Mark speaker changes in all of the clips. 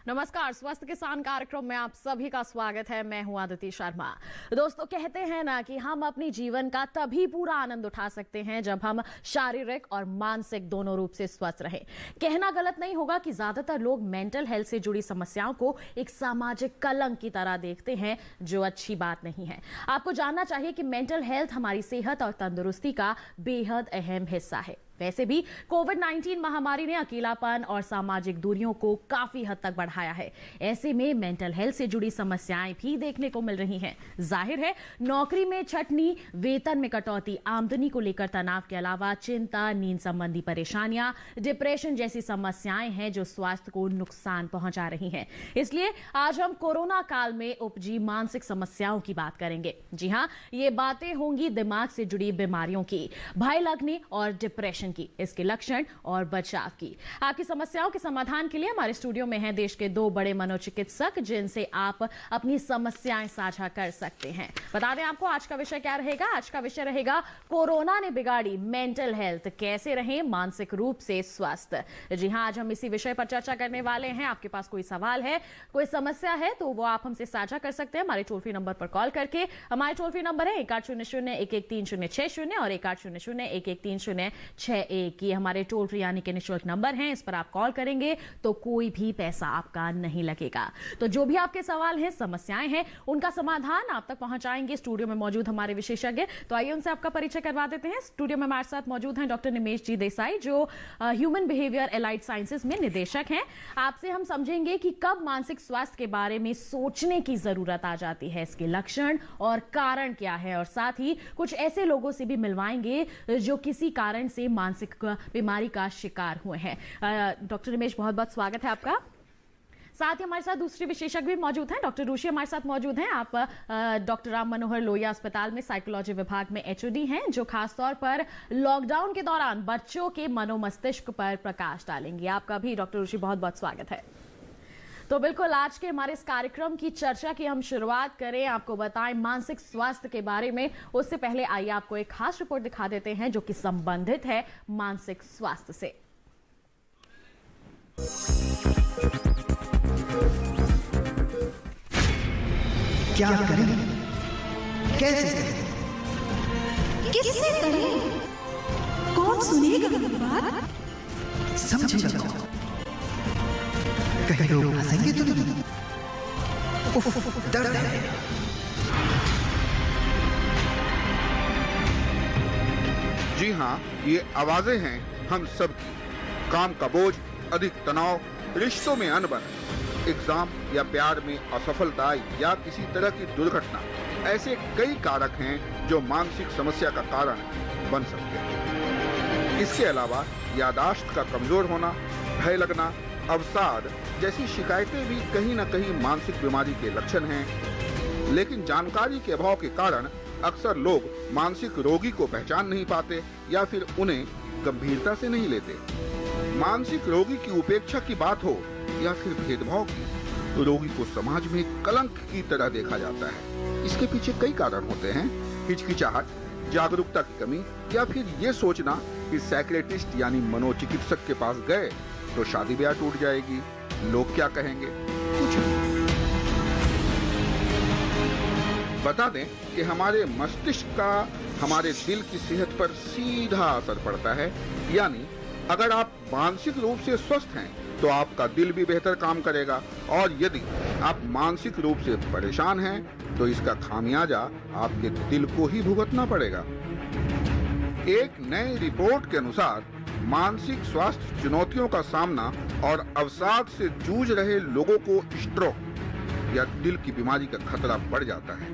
Speaker 1: नमस्कार, स्वस्थ किसान कार्यक्रम में आप सभी का स्वागत है। मैं हूं आदिति शर्मा। दोस्तों, कहते हैं ना कि हम अपनी जीवन का तभी पूरा आनंद उठा सकते हैं जब हम शारीरिक और मानसिक दोनों रूप से स्वस्थ रहें। कहना गलत नहीं होगा कि ज्यादातर लोग मेंटल हेल्थ से जुड़ी समस्याओं को एक सामाजिक कलंक की तरह देखते हैं, जो अच्छी बात नहीं है। आपको जानना चाहिए कि मेंटल हेल्थ हमारी सेहत और तंदुरुस्ती का बेहद अहम हिस्सा है। वैसे भी कोविड-19 महामारी ने अकेलापन और सामाजिक दूरियों को काफी हद तक बढ़ाया है। ऐसे में मेंटल हेल्थ से जुड़ी समस्याएं भी देखने को मिल रही हैं। जाहिर है, नौकरी में छटनी, वेतन में कटौती, आमदनी को लेकर तनाव के अलावा चिंता, नींद संबंधी परेशानियां, डिप्रेशन जैसी समस्याएं हैं जो स्वास्थ्य को नुकसान पहुंचा रही हैं। इसलिए आज हम कोरोना काल में उपजी मानसिक समस्याओं की बात करेंगे। जी हां, ये बातें होंगी दिमाग से जुड़ी बीमारियों की, भय लगने और डिप्रेशन की, इसके लक्षण और बचाव की। आपकी समस्याओं के समाधान के लिए हमारे स्टूडियो में हैं देश के 2 बड़े मनोचिकित्सक, जिनसे आप अपनी समस्याएं साझा कर सकते हैं। बता दें आपको आज का विषय क्या रहेगा। आज का विषय रहेगा कोरोना ने बिगाड़ी मेंटल हेल्थ, कैसे रहें मानसिक रूप से स्वस्थ। जी हां, आज हम इसी विषय पर चर्चा करने वाले हैं। आपके पास कोई सवाल है, कोई समस्या है, तो वो आप हमसे साझा कर सकते हैं हमारे टोल फ्री नंबर पर कॉल करके। हमारे टोल फ्री नंबर है 1800-113060 और 1800-113061। ये हमारे टोल फ्री यानी कि निःशुल्क नंबर हैं। इस पर आप कॉल करेंगे तो कोई भी पैसा आपका नहीं लगेगा। तो जो भी आपके सवाल हैं, समस्याएं हैं, उनका समाधान आप तक पहुंचाएंगे स्टूडियो में मौजूद हमारे विशेषज्ञ। तो आइए उनसे आपका परिचय करवा देते हैं। स्टूडियो में हमारे साथ मौजूद हैं डॉक्टर निमेश जी देसाई, जो ह्यूमन बिहेवियर एलाइड साइंसेज में निदेशक हैं। आपसे हम समझेंगे कि कब मानसिक स्वास्थ्य के बारे में सोचने की जरूरत आ जाती है, इसके लक्षण और कारण क्या है, और साथ ही कुछ ऐसे लोगों से भी मिलवाएंगे जो किसी कारण से मानसिक बीमारी का शिकार हुए हैं। डॉक्टर निमेश, बहुत बहुत स्वागत है आपका। साथ ही हमारे साथ दूसरे विशेषज्ञ भी मौजूद हैं। डॉक्टर ऋषि हमारे साथ मौजूद हैं। आप डॉक्टर राम मनोहर लोहिया अस्पताल में साइकोलॉजी विभाग में एचओडी हैं, जो खासतौर पर लॉकडाउन के दौरान बच्चों के मनोमस्तिष्क पर प्रकाश डालेंगे। आपका भी डॉक्टर ऋषि बहुत बहुत स्वागत है। तो बिल्कुल, आज के हमारे इस कार्यक्रम की चर्चा की हम शुरुआत करें, आपको बताएं मानसिक स्वास्थ्य के बारे में। उससे पहले आइए आपको एक खास रिपोर्ट दिखा देते हैं जो कि संबंधित है मानसिक स्वास्थ्य से।
Speaker 2: क्या करें, कैसे करें,
Speaker 3: किससे करें, कौन सुनेगा मेरी बात,
Speaker 2: समझेगा कौन, कहीं लोग हंसेंगे तो नहीं, दर्द है।
Speaker 4: जी हाँ, ये आवाजें हैं हम सब की। काम का बोझ, अधिक तनाव, रिश्तों में अनबन, एग्जाम या प्यार में असफलता या किसी तरह की दुर्घटना, ऐसे कई कारक हैं जो मानसिक समस्या का कारण बन सकते हैं। इसके अलावा याददाश्त का कमजोर होना, भय लगना, अवसाद जैसी शिकायतें भी कहीं न कहीं मानसिक बीमारी के लक्षण हैं। लेकिन जानकारी के अभाव के कारण अक्सर लोग मानसिक रोगी को पहचान नहीं पाते या फिर उन्हें गंभीरता से नहीं लेते। मानसिक रोगी की उपेक्षा की बात हो या फिर भेदभाव की, रोगी को समाज में कलंक की तरह देखा जाता है। इसके पीछे कई कारण होते हैं। हिचकिचाहट, जागरूकता की कमी, या फिर ये सोचना कि साइकियाट्रिस्ट यानी मनोचिकित्सक के पास गए तो शादी ब्याह टूट जाएगी, लोग क्या कहेंगे, कुछ नहीं। बता दें कि हमारे मस्तिष्क का हमारे दिल की सेहत पर सीधा असर पड़ता है। यानी अगर आप मानसिक रूप से स्वस्थ हैं तो आपका दिल भी बेहतर काम करेगा, और यदि आप मानसिक रूप से परेशान हैं तो इसका खामियाजा आपके दिल को ही भुगतना पड़ेगा। एक नई रिपोर्ट के अनुसार मानसिक स्वास्थ्य चुनौतियों का सामना और अवसाद से जूझ रहे लोगों को स्ट्रोक या दिल की बीमारी का खतरा बढ़ जाता है।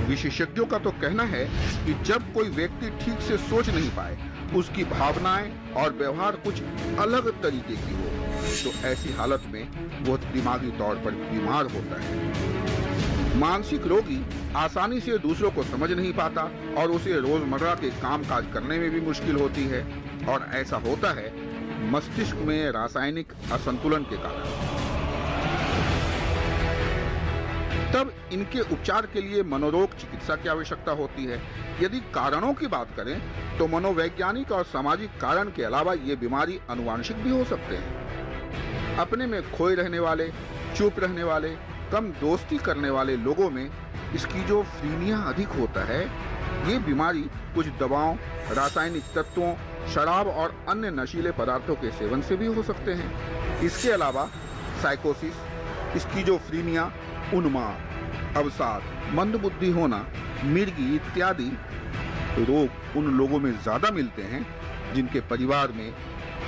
Speaker 4: विशेषज्ञों का तो कहना है कि जब कोई व्यक्ति ठीक से सोच नहीं पाए, उसकी भावनाएं और व्यवहार कुछ अलग तरीके की हो, तो ऐसी हालत में वो दिमागी तौर पर बीमार होता है। मानसिक रोगी आसानी से दूसरों को समझ नहीं पाता और उसे रोजमर्रा के कामकाज करने में भी मुश्किल होती है, और ऐसा होता है मस्तिष्क में रासायनिक असंतुलन के कारण। तब इनके उपचार के लिए मनोरोग चिकित्सा की आवश्यकता होती है। यदि कारणों की बात करें तो मनोवैज्ञानिक और सामाजिक कारण के अलावा ये बीमारी आनुवांशिक भी हो सकते हैं। अपने में खोए रहने वाले, चुप रहने वाले, कम दोस्ती करने वाले लोगों में स्किज़ोफ्रेनिया अधिक होता है। ये बीमारी कुछ दवाओं, रासायनिक तत्वों, शराब और अन्य नशीले पदार्थों के सेवन से भी हो सकते हैं। इसके अलावा साइकोसिस, स्किज़ोफ्रेनिया, उन्माद, अवसाद, मंदबुद्धि होना, मिर्गी इत्यादि रोग उन लोगों में ज्यादा मिलते हैं जिनके परिवार में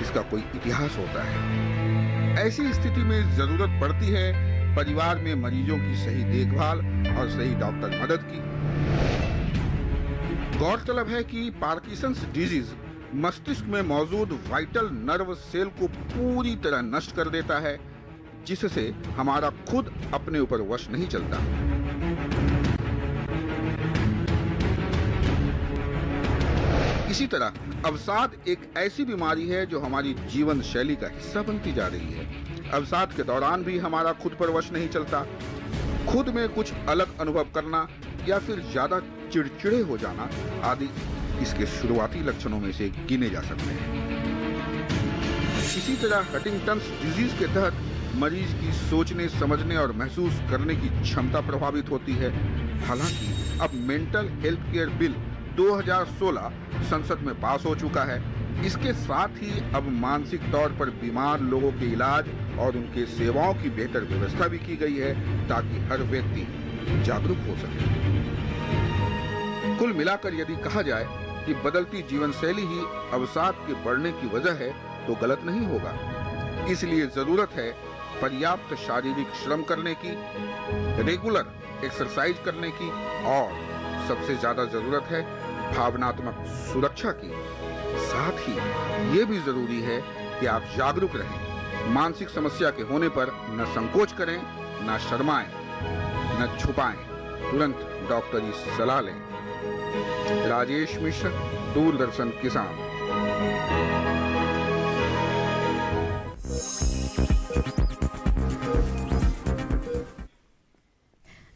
Speaker 4: इसका कोई इतिहास होता है। ऐसी स्थिति में जरूरत पड़ती है परिवार में मरीजों की सही देखभाल और सही डॉक्टर मदद की। गौरतलब है कि पार्किंसंस डिजीज मस्तिष्क में मौजूद वाइटल नर्व सेल को पूरी तरह नष्ट कर देता है, जिससे हमारा खुद अपने ऊपर वश नहीं चलता। इसी तरह अवसाद एक ऐसी बीमारी है जो हमारी जीवन शैली का हिस्सा बनती जा रही है। अवसाद के दौरान भी हमारा खुद पर वश नहीं चलता। खुद में कुछ अलग अनुभव करना या फिर ज्यादा चिड़चिड़े हो जाना आदि इसके शुरुआती लक्षणों में से गिने जा सकते हैं। इसी तरह हंटिंगटन्स डिजीज के तहत मरीज की सोचने, समझने और महसूस करने की क्षमता प्रभावित होती है। हालांकि अब मेंटल हेल्थ केयर बिल 2016 संसद में पास हो चुका है। इसके साथ ही अब मानसिक तौर पर बीमार लोगों के इलाज और उनके सेवाओं की बेहतर व्यवस्था भी की गई है ताकि हर व्यक्ति जागरूक हो सके। कुल मिलाकर यदि कहा जाए कि बदलती जीवन शैली ही अवसाद के बढ़ने की वजह है तो गलत नहीं होगा। इसलिए जरूरत है पर्याप्त शारीरिक श्रम करने की, रेगुलर एक्सरसाइज करने की और सबसे ज्यादा जरूरत है भावनात्मक सुरक्षा की। साथ ही ये भी जरूरी है कि आप जागरूक रहें। मानसिक समस्या के होने पर न संकोच करें, न शर्माएं, न छुपाएं, तुरंत डॉक्टरी सलाह लें। राजेश मिश्र, दूरदर्शन किसान।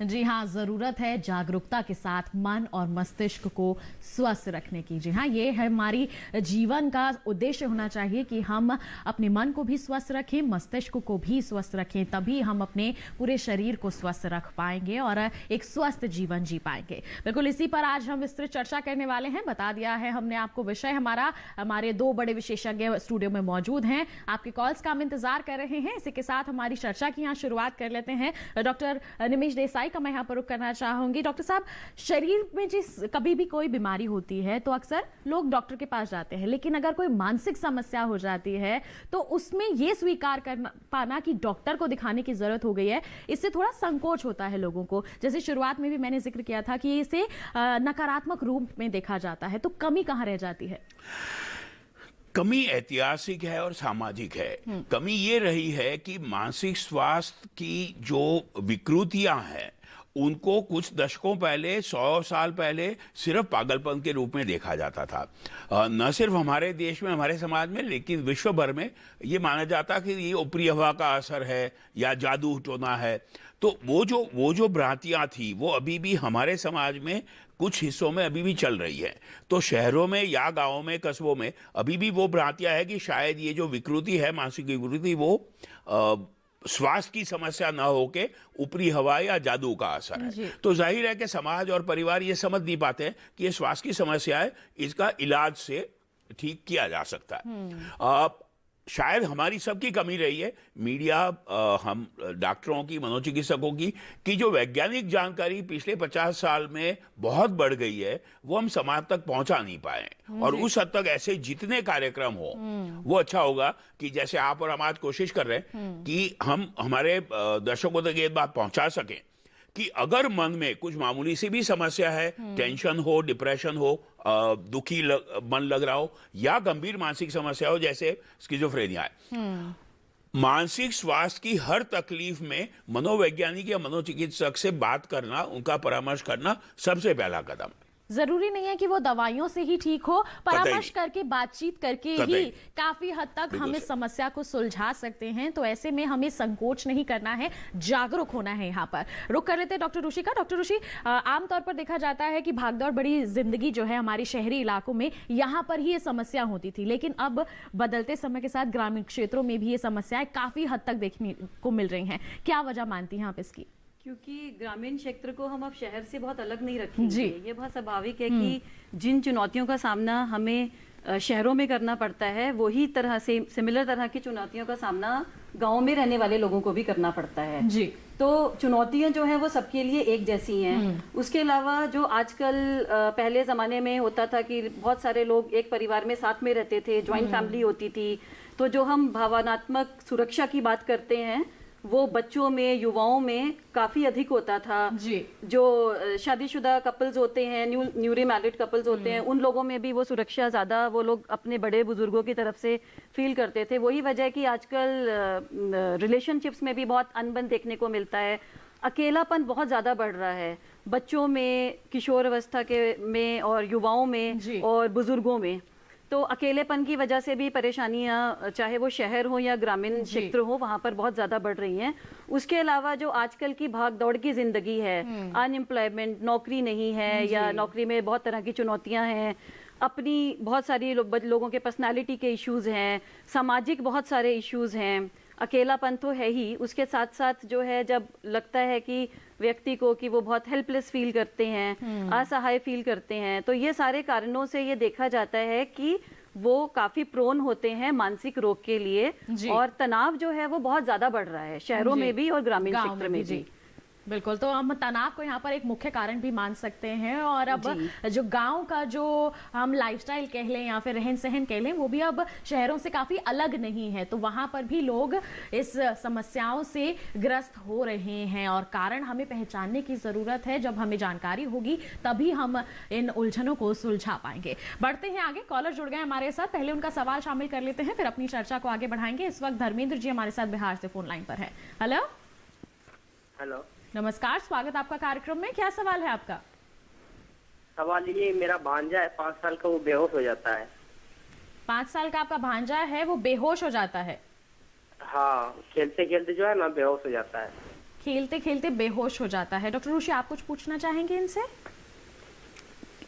Speaker 1: जी हाँ, जरूरत है जागरूकता के साथ मन और मस्तिष्क को स्वस्थ रखने की। जी हाँ, ये है हमारी जीवन का उद्देश्य होना चाहिए कि हम अपने मन को भी स्वस्थ रखें, मस्तिष्क को भी स्वस्थ रखें, तभी हम अपने पूरे शरीर को स्वस्थ रख पाएंगे और एक स्वस्थ जीवन जी पाएंगे। बिल्कुल इसी पर आज हम विस्तृत चर्चा करने वाले हैं। बता दिया है हमने आपको विषय हमारे दो बड़े विशेषज्ञ स्टूडियो में मौजूद हैं। आपके कॉल्स का हम इंतजार कर रहे हैं। इसी के साथ हमारी चर्चा की यहाँ शुरुआत कर लेते हैं। डॉक्टर निमिष देसाई का मैं यहाँ पर रुख करना चाहूंगी। डॉक्टर साहब, शरीर में जिस कभी भी कोई बीमारी होती है तो अक्सर लोग डॉक्टर के पास जाते हैं, लेकिन अगर कोई मानसिक समस्या हो जाती है तो उसमें यह स्वीकार कर पाना कि डॉक्टर को दिखाने की जरूरत हो गई है, इससे थोड़ा संकोच होता है लोगों को। जैसे शुरुआत में भी मैंने जिक्र किया था कि इसे नकारात्मक रूप में देखा जाता है, तो कमी कहाँ रह जाती है?
Speaker 5: कमी ऐतिहासिक है और सामाजिक है। कमी ये रही है कि मानसिक स्वास्थ्य की जो विकृतियां हैं उनको कुछ दशकों पहले, 100 साल पहले सिर्फ पागलपन के रूप में देखा जाता था। न सिर्फ हमारे देश में, हमारे समाज में, लेकिन विश्व भर में ये माना जाता कि ये ऊपरी हवा का असर है या जादू टोना है। तो वो जो भ्रांतियां थी वो अभी भी हमारे समाज में कुछ हिस्सों में अभी भी चल रही है। तो शहरों में या गांवों में, कस्बों में अभी भी वो भ्रांतियां है कि शायद ये जो विकृति है, मानसिक विकृति, वो स्वास्थ्य की समस्या ना होके ऊपरी हवा या जादू का असर है। तो जाहिर है कि समाज और परिवार ये समझ नहीं पाते हैं कि ये स्वास्थ्य की समस्या है, इसका इलाज से ठीक किया जा सकता है। शायद हमारी सबकी कमी रही है, मीडिया, हम डॉक्टरों की, मनोचिकित्सकों की कि जो वैज्ञानिक जानकारी पिछले 50 साल में बहुत बढ़ गई है वो हम समाज तक पहुंचा नहीं पाए। और उस हद तक ऐसे जितने कार्यक्रम हो वो अच्छा होगा कि जैसे आप और हम आज कोशिश कर रहे हैं कि हम हमारे दर्शकों तक ये बात पहुंचा सकें कि अगर मन में कुछ मामूली सी भी समस्या है, टेंशन हो, डिप्रेशन हो, दुखी मन लग रहा हो या गंभीर मानसिक समस्या हो जैसे स्किज़ोफ्रेनिया है, मानसिक स्वास्थ्य की हर तकलीफ में मनोवैज्ञानिक या मनोचिकित्सक से बात करना, उनका परामर्श करना सबसे पहला कदम।
Speaker 1: जरूरी नहीं है कि वो दवाइयों से ही ठीक हो, परामर्श करके, बातचीत करके ही काफी हद तक हम इस समस्या को सुलझा सकते हैं। तो ऐसे में हमें संकोच नहीं करना है, जागरूक होना है। यहाँ पर रुक कर लेते हैं डॉक्टर ऋषि का। डॉक्टर ऋषि, आमतौर पर देखा जाता है कि भागदौड़ बड़ी जिंदगी जो है हमारी शहरी इलाकों में, यहाँ पर ही ये समस्या होती थी, लेकिन अब बदलते समय के साथ ग्रामीण क्षेत्रों में भी ये समस्याएं काफी हद तक देखने को मिल रही हैं। क्या वजह मानती हैं आप इसकी?
Speaker 6: क्योंकि ग्रामीण क्षेत्र को हम अब शहर से बहुत अलग नहीं रखेंगे। ये बहुत स्वाभाविक है कि जिन चुनौतियों का सामना हमें शहरों में करना पड़ता है, वही तरह से सिमिलर तरह की चुनौतियों का सामना गांव में रहने वाले लोगों को भी करना पड़ता है जी। तो चुनौतियां जो है वो सबके लिए एक जैसी हैं। उसके अलावा जो आजकल पहले ज़माने में होता था कि बहुत सारे लोग एक परिवार में साथ में रहते थे, जॉइंट फैमिली होती थी, तो जो हम भावनात्मक सुरक्षा की बात करते हैं वो बच्चों में, युवाओं में काफी अधिक होता था जी। जो शादीशुदा कपल्स होते हैं, न्यूली मैरिड कपल्स होते हैं, उन लोगों में भी वो सुरक्षा ज्यादा वो लोग अपने बड़े बुजुर्गों की तरफ से फील करते थे। वही वजह है कि आजकल रिलेशनशिप्स में भी बहुत अनबन देखने को मिलता है। अकेलापन बहुत ज्यादा बढ़ रहा है बच्चों में, किशोर अवस्था के में, और युवाओं में और बुजुर्गों में। तो अकेलेपन की वजह से भी परेशानियां, चाहे वो शहर हो या ग्रामीण क्षेत्र हो, वहां पर बहुत ज्यादा बढ़ रही हैं। उसके अलावा जो आजकल की भाग दौड़ की जिंदगी है, अनएम्प्लॉयमेंट, नौकरी नहीं है या नौकरी में बहुत तरह की चुनौतियां हैं, अपनी बहुत सारी लोगों के पर्सनालिटी के इश्यूज हैं, सामाजिक बहुत सारे इश्यूज हैं, अकेलापन तो है ही। उसके साथ साथ जो है, जब लगता है कि व्यक्ति को कि वो बहुत हेल्पलेस फील करते हैं, असहाय फील करते हैं, तो ये सारे कारणों से ये देखा जाता है कि वो काफी प्रोन होते हैं मानसिक रोग के लिए। और तनाव जो है वो बहुत ज्यादा बढ़ रहा है शहरों में भी और ग्रामीण क्षेत्र में भी।
Speaker 1: बिल्कुल, तो हम तनाव को यहाँ पर एक मुख्य कारण भी मान सकते हैं। और अब जो गांव का जो हम लाइफस्टाइल कह लें या फिर रहन सहन कह लें, वो भी अब शहरों से काफी अलग नहीं है। तो वहां पर भी लोग इस समस्याओं से ग्रस्त हो रहे हैं और कारण हमें पहचानने की जरूरत है। जब हमें जानकारी होगी तभी हम इन उलझनों को सुलझा पाएंगे। बढ़ते हैं आगे, कॉलर जुड़ गए हमारे साथ, पहले उनका सवाल शामिल कर लेते हैं, फिर अपनी चर्चा को आगे बढ़ाएंगे। इस वक्त धर्मेंद्र जी हमारे साथ बिहार से फोन लाइन पर है। हेलो
Speaker 7: हेलो,
Speaker 1: नमस्कार, स्वागत आपका कार्यक्रम में। क्या सवाल है आपका?
Speaker 7: सवाल ये, मेरा भांजा है 5 साल का, वो बेहोश हो जाता है।
Speaker 1: 5 साल का आपका भांजा है, वो बेहोश हो जाता है?
Speaker 7: हाँ, खेलते खेलते जो है ना बेहोश हो जाता है।
Speaker 1: खेलते खेलते बेहोश हो जाता है। डॉक्टर ऋषि, आप कुछ पूछना चाहेंगे इनसे?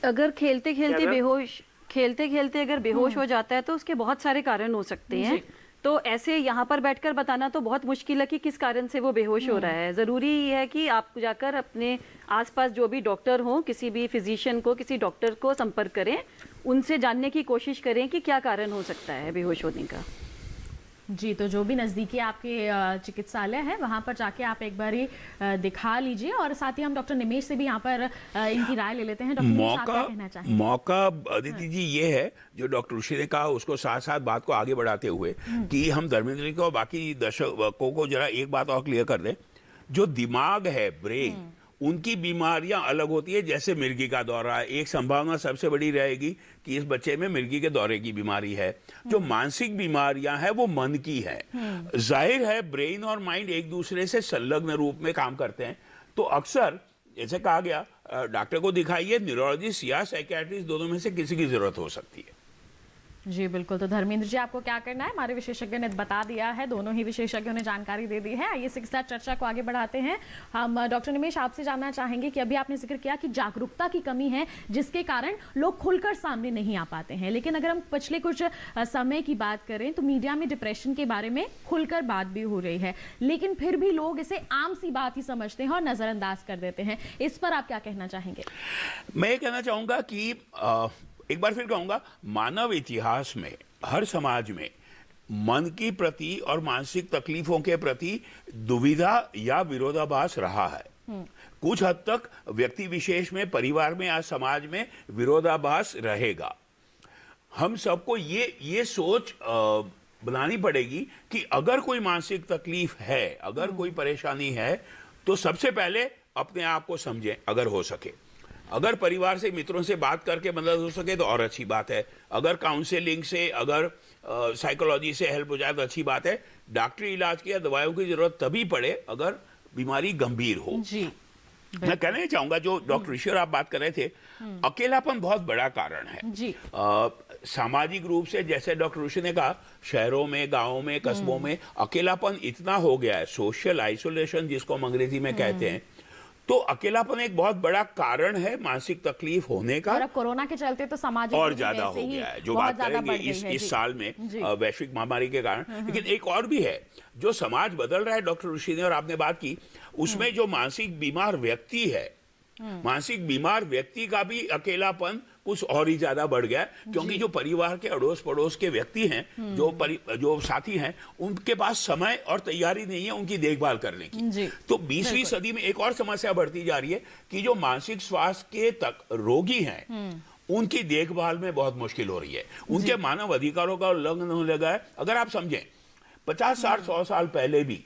Speaker 6: अगर खेलते खेलते अगर बेहोश हो जाता है तो उसके बहुत सारे कारण हो सकते हैं। तो ऐसे यहाँ पर बैठकर बताना तो बहुत मुश्किल है कि किस कारण से वो बेहोश हो रहा है। ज़रूरी है कि आप जाकर अपने आसपास जो भी डॉक्टर हो, किसी भी फिजिशियन को, किसी डॉक्टर को संपर्क करें, उनसे जानने की कोशिश करें कि क्या कारण हो सकता है बेहोश होने का।
Speaker 1: जी, तो जो भी नज़दीकी आपके चिकित्सालय है वहाँ पर जाके आप एक बार दिखा लीजिए। और साथ ही हम डॉक्टर निमेश से भी यहाँ पर इनकी राय ले लेते हैं। डॉक्टर निमेश, आप क्या कहना चाहेंगे?
Speaker 5: मौका अदिति जी ये है जो डॉक्टर ऋषि ने कहा, उसको साथ साथ बात को आगे बढ़ाते हुए कि हम धर्मेंद्र को और बाकी दर्शकों को जरा एक बात और क्लियर कर दें। जो दिमाग है, ब्रेन, उनकी बीमारियां अलग होती है। जैसे मिर्गी का दौरा, एक संभावना सबसे बड़ी रहेगी कि इस बच्चे में मिर्गी के दौरे की बीमारी है। जो मानसिक बीमारियां हैं वो मन की है। जाहिर है ब्रेन और माइंड एक दूसरे से संलग्न रूप में काम करते हैं। तो अक्सर जैसे कहा गया, डॉक्टर को दिखाइए, न्यूरोलॉजिस्ट या साइकियाट्रिस्ट, दोनों में से किसी की जरूरत हो सकती है।
Speaker 1: जी बिल्कुल। तो धर्मेंद्र जी, आपको क्या करना है? हमारे विशेषज्ञ ने बता दिया है, दोनों ही विशेषज्ञों ने जानकारी दे दी है। आइए इसके साथ चर्चा को आगे बढ़ाते हैं। हम डॉक्टर निमेश, आपसे जानना चाहेंगे कि अभी आपने जिक्र किया कि जागरूकता की कमी है जिसके कारण लोग खुलकर सामने नहीं आ पाते हैं। लेकिन अगर हम पिछले कुछ समय की बात करें तो मीडिया में डिप्रेशन के बारे में खुलकर बात भी हो रही है, लेकिन फिर भी लोग इसे आम सी बात ही समझते हैं और नजरअंदाज कर देते हैं। इस पर आप क्या कहना चाहेंगे?
Speaker 5: मैं ये कहना चाहूंगा कि एक बार फिर कहूंगा, मानव इतिहास में हर समाज में मन की प्रति और मानसिक तकलीफों के प्रति दुविधा या विरोधाभास रहा है। कुछ हद तक व्यक्ति विशेष में, परिवार में या समाज में विरोधाभास रहेगा। हम सबको ये सोच बनानी पड़ेगी कि अगर कोई मानसिक तकलीफ है, अगर कोई परेशानी है, तो सबसे पहले अपने आप को समझें अगर हो सके। अगर परिवार से, मित्रों से बात करके मदद हो सके तो और अच्छी बात है। अगर काउंसलिंग से, अगर साइकोलॉजी से हेल्प हो जाए तो अच्छी बात है। डॉक्टरी इलाज की या दवाइयों की जरूरत तभी पड़े अगर बीमारी गंभीर हो।
Speaker 1: जी।
Speaker 5: मैं कहना चाहूंगा जो डॉक्टर ऋषि और आप बात कर रहे थे, अकेलापन बहुत बड़ा कारण है
Speaker 1: जी।
Speaker 5: सामाजिक रूप से, जैसे डॉक्टर ऋषि ने कहा, शहरों में, गांवों में, कस्बों में अकेलापन इतना हो गया है, सोशल आइसोलेशन जिसको हम अंग्रेजी में कहते हैं, तो अकेलापन एक बहुत बड़ा कारण है मानसिक तकलीफ होने का।
Speaker 1: और अब कोरोना के चलते तो सामाजिक
Speaker 5: और ज्यादा हो गया है, जो बात करेंगे इस साल में वैश्विक महामारी के कारण। लेकिन एक और भी है, जो समाज बदल रहा है, डॉक्टर ऋषि ने और आपने बात की, उसमें जो मानसिक बीमार व्यक्ति है, मानसिक बीमार व्यक्ति का भी अकेलापन कुछ और ही ज्यादा बढ़ गया, क्योंकि जो परिवार के अड़ोस पड़ोस के व्यक्ति हैं, जो साथी हैं, उनके पास समय और तैयारी नहीं है उनकी देखभाल करने की। तो 20वीं सदी में एक और समस्या बढ़ती जा रही है कि जो मानसिक स्वास्थ्य के तक रोगी हैं, उनकी देखभाल में बहुत मुश्किल हो रही है, उनके मानव अधिकारों का उल्लंघन होने लगा है। अगर आप समझें 50, 60, 100 साल पहले भी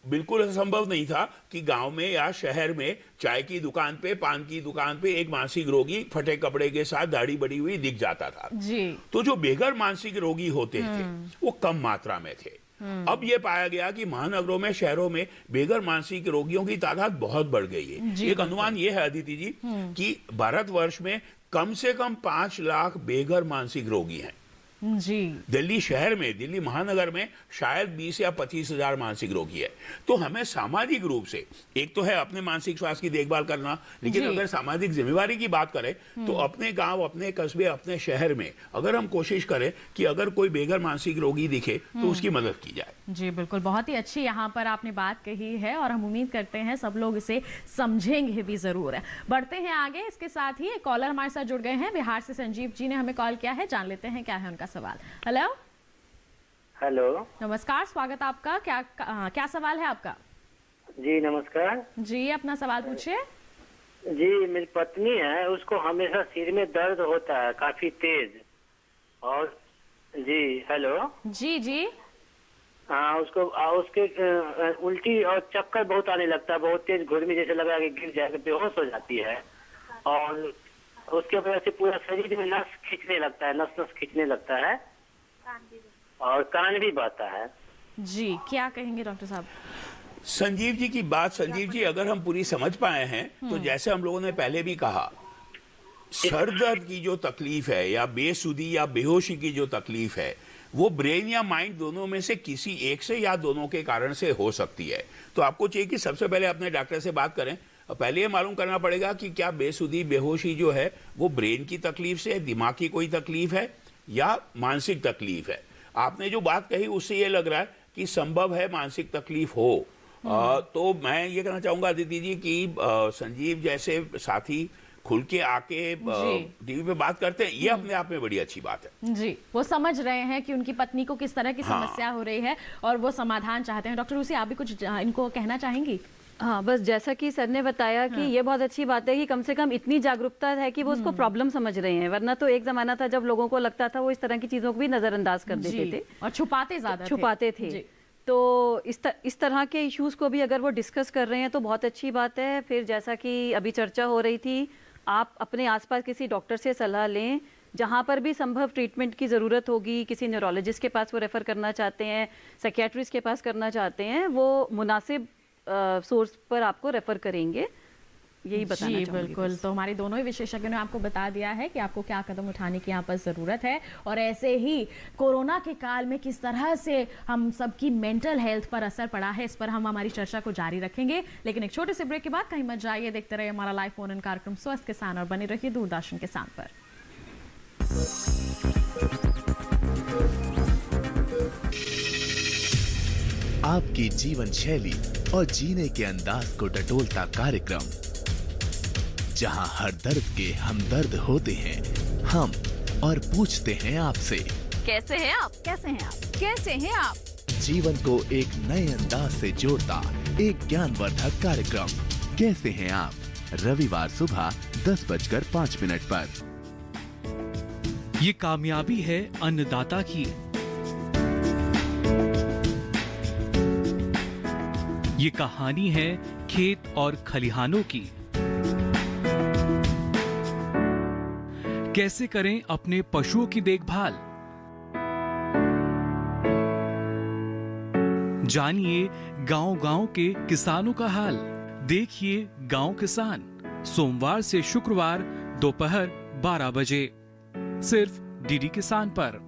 Speaker 5: बिल्कुल असंभव नहीं था कि गांव में या शहर में चाय की दुकान पे, पान की दुकान पे एक मानसिक रोगी फटे कपड़े के साथ दाढ़ी बड़ी हुई दिख जाता था
Speaker 1: जी।
Speaker 5: तो जो बेघर मानसिक रोगी होते थे वो कम मात्रा में थे। अब ये पाया गया कि महानगरों में, शहरों में बेघर मानसिक रोगियों की तादाद बहुत बढ़ गई है। एक अनुमान ये है अदिति जी कि भारतवर्ष में कम से कम 5 लाख बेघर मानसिक रोगी हैं
Speaker 1: जी।
Speaker 5: दिल्ली शहर में, दिल्ली महानगर में शायद 20 या 25 हजार मानसिक रोगी है। तो हमें सामाजिक रूप से, एक तो है अपने मानसिक स्वास्थ्य की देखभाल करना, लेकिन अगर सामाजिक जिम्मेवारी की बात करें तो अपने गांव, अपने कस्बे, अपने शहर में अगर हम कोशिश करें कि अगर कोई बेघर मानसिक रोगी दिखे तो उसकी मदद की जाए।
Speaker 1: जी बिल्कुल, बहुत ही अच्छी यहाँ पर आपने बात कही है और हम उम्मीद करते हैं सब लोग इसे समझेंगे भी जरूर। बढ़ते हैं आगे। इसके साथ ही एक कॉलर हमारे साथ जुड़ गए हैं, बिहार से संजीव जी ने हमें कॉल किया है, जान लेते हैं क्या है उनका सवाल। हेलो
Speaker 7: हेलो,
Speaker 1: नमस्कार, स्वागत आपका। क्या सवाल है आपका?
Speaker 7: जी नमस्कार
Speaker 1: जी, अपना सवाल पूछिए।
Speaker 7: जी, मेरी पत्नी है, उसको हमेशा सिर में दर्द होता है काफी तेज। और जी हेलो
Speaker 1: जी जी,
Speaker 7: हाँ, उसके उल्टी और चक्कर बहुत आने लगता है, बहुत तेज घुर्मी जैसे लगा कि गिर जाएगा, बेहोश हो जाती है। और उसके वजह से पूरा शरीर में नस खींचने लगता है, नस खींचने लगता है और कान भी बहता है।
Speaker 1: जी, क्या कहेंगे डॉक्टर साहब?
Speaker 5: संजीव जी की बात, संजीव जी अगर हम पूरी समझ पाए हैं तो जैसे हम लोगों ने पहले भी कहा, सर दर्द की जो तकलीफ है या बेसुधी या बेहोशी की जो तकलीफ है, वो ब्रेन या माइंड दोनों में से किसी एक से या दोनों के कारण से हो सकती है। तो आपको चाहिए कि सबसे पहले अपने डॉक्टर से बात करें। पहले ये मालूम करना पड़ेगा कि क्या बेसुधी, बेहोशी जो है वो ब्रेन की तकलीफ से, दिमाग की कोई तकलीफ है या मानसिक तकलीफ है। आपने जो बात कही उससे ये लग रहा है कि संभव है मानसिक तकलीफ हो। तो मैं ये कहना चाहूंगा अदिति जी कि संजीव जैसे साथी खुल के आके टीवी पे बात करते हैं, ये अपने आप में बड़ी अच्छी बात है।
Speaker 1: जी, वो समझ रहे हैं कि उनकी पत्नी को किस तरह की समस्या हो रही है और वो समाधान चाहते हैं। डॉक्टर रूसी, आप भी कुछ इनको कहना चाहेंगी?
Speaker 6: हाँ, बस जैसा कि सर ने बताया कि ये बहुत अच्छी बात है कि कम से कम इतनी जागरूकता है कि वो उसको प्रॉब्लम समझ रहे हैं, वरना तो एक जमाना था जब लोगों को लगता था वो इस तरह की चीजों को भी नजरअंदाज कर देते थे
Speaker 1: और छुपाते थे।
Speaker 6: तो इस तरह के इश्यूज को भी अगर वो डिस्कस कर रहे हैं तो बहुत अच्छी बात है। फिर जैसा कि अभी चर्चा हो रही थी, आप अपने आसपास किसी डॉक्टर से सलाह लें, जहाँ पर भी संभव ट्रीटमेंट की ज़रूरत होगी, किसी न्यूरोलॉजिस्ट के पास वो रेफ़र करना चाहते हैं, साइकियाट्रिस्ट के पास करना चाहते हैं, वो मुनासिब सोर्स पर आपको रेफ़र करेंगे, यही बताना चाहूंगी।
Speaker 1: बिल्कुल, तो हमारे दोनों ही विशेषज्ञों ने आपको बता दिया है कि आपको क्या कदम उठाने की यहाँ पर ज़रूरत है। और ऐसे ही कोरोना के काल में किस तरह से हम सबकी मेंटल हेल्थ पर असर पड़ा है, इस पर हम हमारी चर्चा को जारी रखेंगे, लेकिन एक छोटे से ब्रेक के बाद कहीं मत जाइए, देखते रहिए हमारा लाइव फोन इन कार्यक्रम स्वस्थ किसान और बने रहिए दूरदर्शन किसान पर।
Speaker 8: आपकी जीवन शैली और जीने के अंदाज को टटोलता कार्यक्रम, जहां हर दर्द के हमदर्द होते हैं हम और पूछते हैं आपसे,
Speaker 3: कैसे हैं आप? कैसे हैं आप? कैसे हैं आप?
Speaker 8: जीवन को एक नए अंदाज से जोड़ता एक ज्ञानवर्धक कार्यक्रम, कैसे हैं आप? रविवार सुबह 10:05 पर।
Speaker 9: ये कामयाबी है अन्नदाता की, ये कहानी है खेत और खलिहानों की। कैसे करें अपने पशुओं की देखभाल, जानिए गांव-गांव के किसानों का हाल। देखिए गांव किसान, सोमवार से शुक्रवार दोपहर 12 बजे सिर्फ डीडी किसान पर।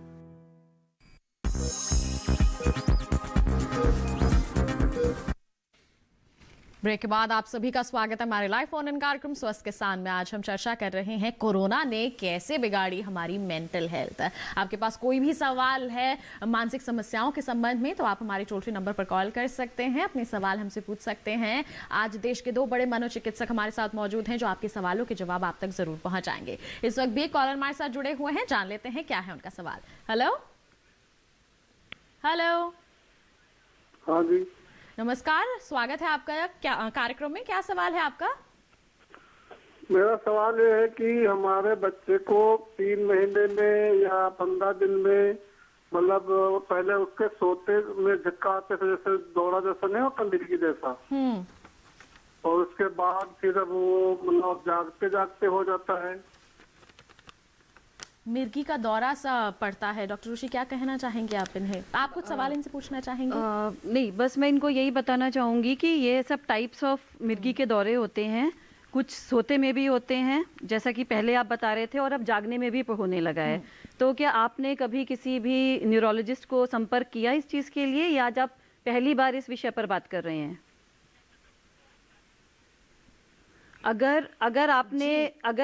Speaker 1: ब्रेक के बाद आप सभी का स्वागत है हमारे लाइव फोन इन कार्यक्रम स्वस्थ किसान में। आज हम चर्चा कर रहे हैं कोरोना ने कैसे बिगाड़ी हमारी मेंटल हेल्थ। आपके पास कोई भी सवाल है मानसिक समस्याओं के संबंध में तो आप हमारे टोल फ्री नंबर पर कॉल कर सकते हैं, अपने सवाल हमसे पूछ सकते हैं। आज देश के 2 बड़े मनोचिकित्सक हमारे साथ मौजूद हैं जो आपके सवालों के जवाब आप तक जरूर पहुंचाएंगे। इस वक्त भी एक कॉलर हमारे साथ जुड़े हुए हैं, जान लेते हैं क्या है उनका सवाल। Hello hello.
Speaker 10: हाँ जी
Speaker 1: नमस्कार, स्वागत है आपका क्या कार्यक्रम में। क्या सवाल है आपका?
Speaker 10: मेरा सवाल ये है कि हमारे बच्चे को 3 महीने में या 15 दिन में, मतलब पहले उसके सोते में झटका आते थे, जैसे दौरा जैसा नहीं होता मिर्गी जैसा, और उसके बाद फिर अब वो मतलब जागते जागते हो जाता है।
Speaker 1: मिर्गी का दौरा सा पड़ता है। डॉक्टर ऋषि क्या कहना चाहेंगे आप इन्हें? आप कुछ सवाल इनसे पूछना चाहेंगे?
Speaker 6: नहीं, बस मैं इनको यही बताना चाहूँगी कि ये सब टाइप्स ऑफ मिर्गी के दौरे होते हैं। कुछ सोते में भी होते हैं जैसा कि पहले आप बता रहे थे, और अब जागने में भी होने लगा है। तो क्या आपने कभी किसी भी न्यूरोलॉजिस्ट को संपर्क किया इस चीज़ के लिए, या आज आप पहली बार इस विषय पर बात कर रहे हैं? अगर